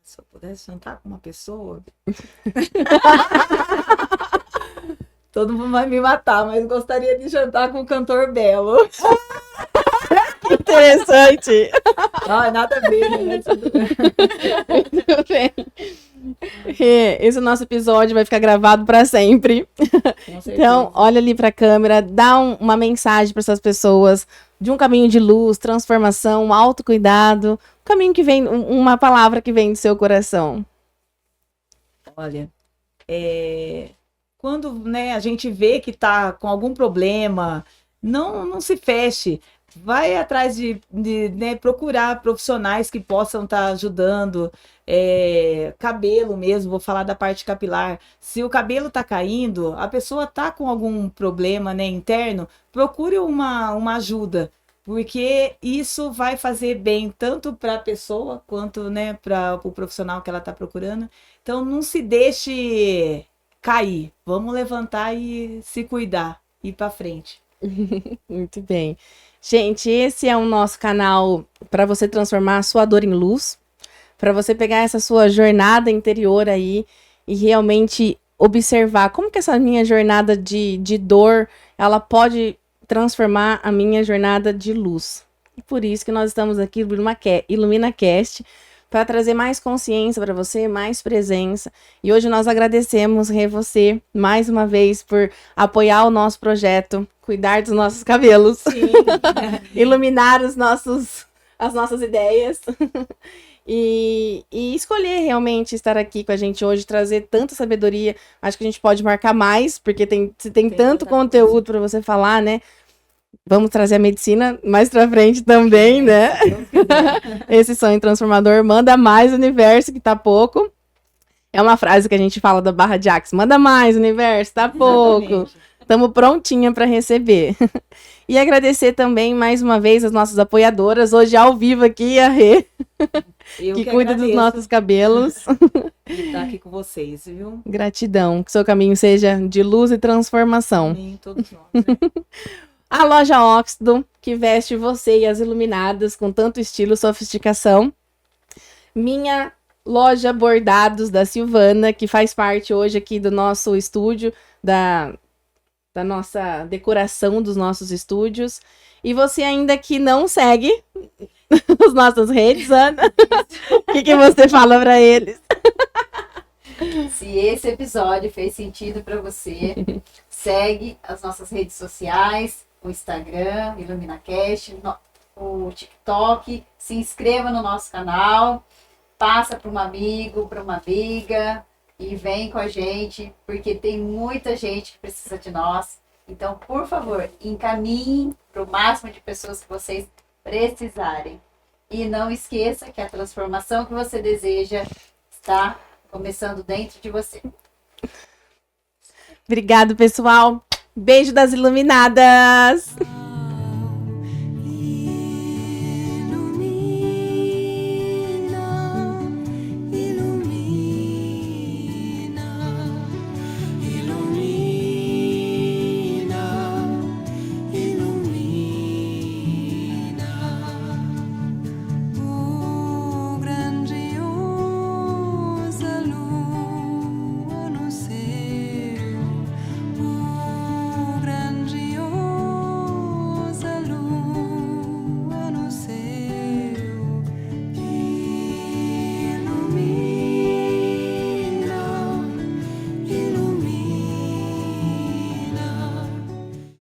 Se eu pudesse jantar com uma pessoa... Todo mundo vai me matar, mas gostaria de jantar com o cantor Belo. Interessante. Nada a ver, né? Muito bem. Esse nosso episódio vai ficar gravado para sempre. Então, olha ali para a câmera, dá uma mensagem para essas pessoas de um caminho de luz, transformação, autocuidado, um caminho que vem, uma palavra que vem do seu coração. Olha, quando, né, a gente vê que está com algum problema, não se feche. vai atrás né, procurar profissionais que possam estar ajudando. Cabelo mesmo, vou falar da parte capilar. Se o cabelo está caindo, a pessoa está com algum problema, né, interno, procure uma ajuda. Porque isso vai fazer bem tanto para a pessoa quanto, né, para o profissional que ela está procurando. Então não se deixe cair. Vamos levantar e se cuidar, ir para frente. Muito bem. Gente, esse é o nosso canal para você transformar a sua dor em luz, para você pegar essa sua jornada interior aí e realmente observar como que essa minha jornada de dor, ela pode transformar a minha jornada de luz. E por isso que nós estamos aqui no IluminaCast, para trazer mais consciência para você, mais presença. E hoje nós agradecemos, você, mais uma vez, por apoiar o nosso projeto, cuidar dos nossos cabelos, iluminar as nossas ideias. E escolher realmente estar aqui com a gente hoje, trazer tanta sabedoria. Acho que a gente pode marcar mais, porque tem tanto conteúdo para você falar, né? Vamos trazer a medicina mais pra frente também, né? Esse sonho transformador. Manda mais, universo, que tá pouco. É uma frase que a gente fala da barra de Axis. Manda mais, universo, tá pouco. Estamos prontinha para receber. E agradecer também, mais uma vez, as nossas apoiadoras. Hoje, ao vivo aqui, a Rê, que cuida dos nossos cabelos. E tá aqui com vocês, viu? Gratidão. Que seu caminho seja de luz e transformação. Amém, todos nós. Né? A loja Óxido, que veste você e as iluminadas com tanto estilo e sofisticação. Minha loja Bordados da Silvana, que faz parte hoje aqui do nosso estúdio, da nossa decoração dos nossos estúdios. E você ainda que não segue as nossas redes, Ana, o que você fala para eles? Se esse episódio fez sentido para você, segue as nossas redes sociais, o Instagram, IluminaCast, o TikTok, se inscreva no nosso canal, passa para um amigo, para uma amiga e vem com a gente, porque tem muita gente que precisa de nós. Então, por favor, encaminhem para o máximo de pessoas que vocês precisarem. E não esqueça que a transformação que você deseja está começando dentro de você. Obrigado, pessoal. Beijo das iluminadas.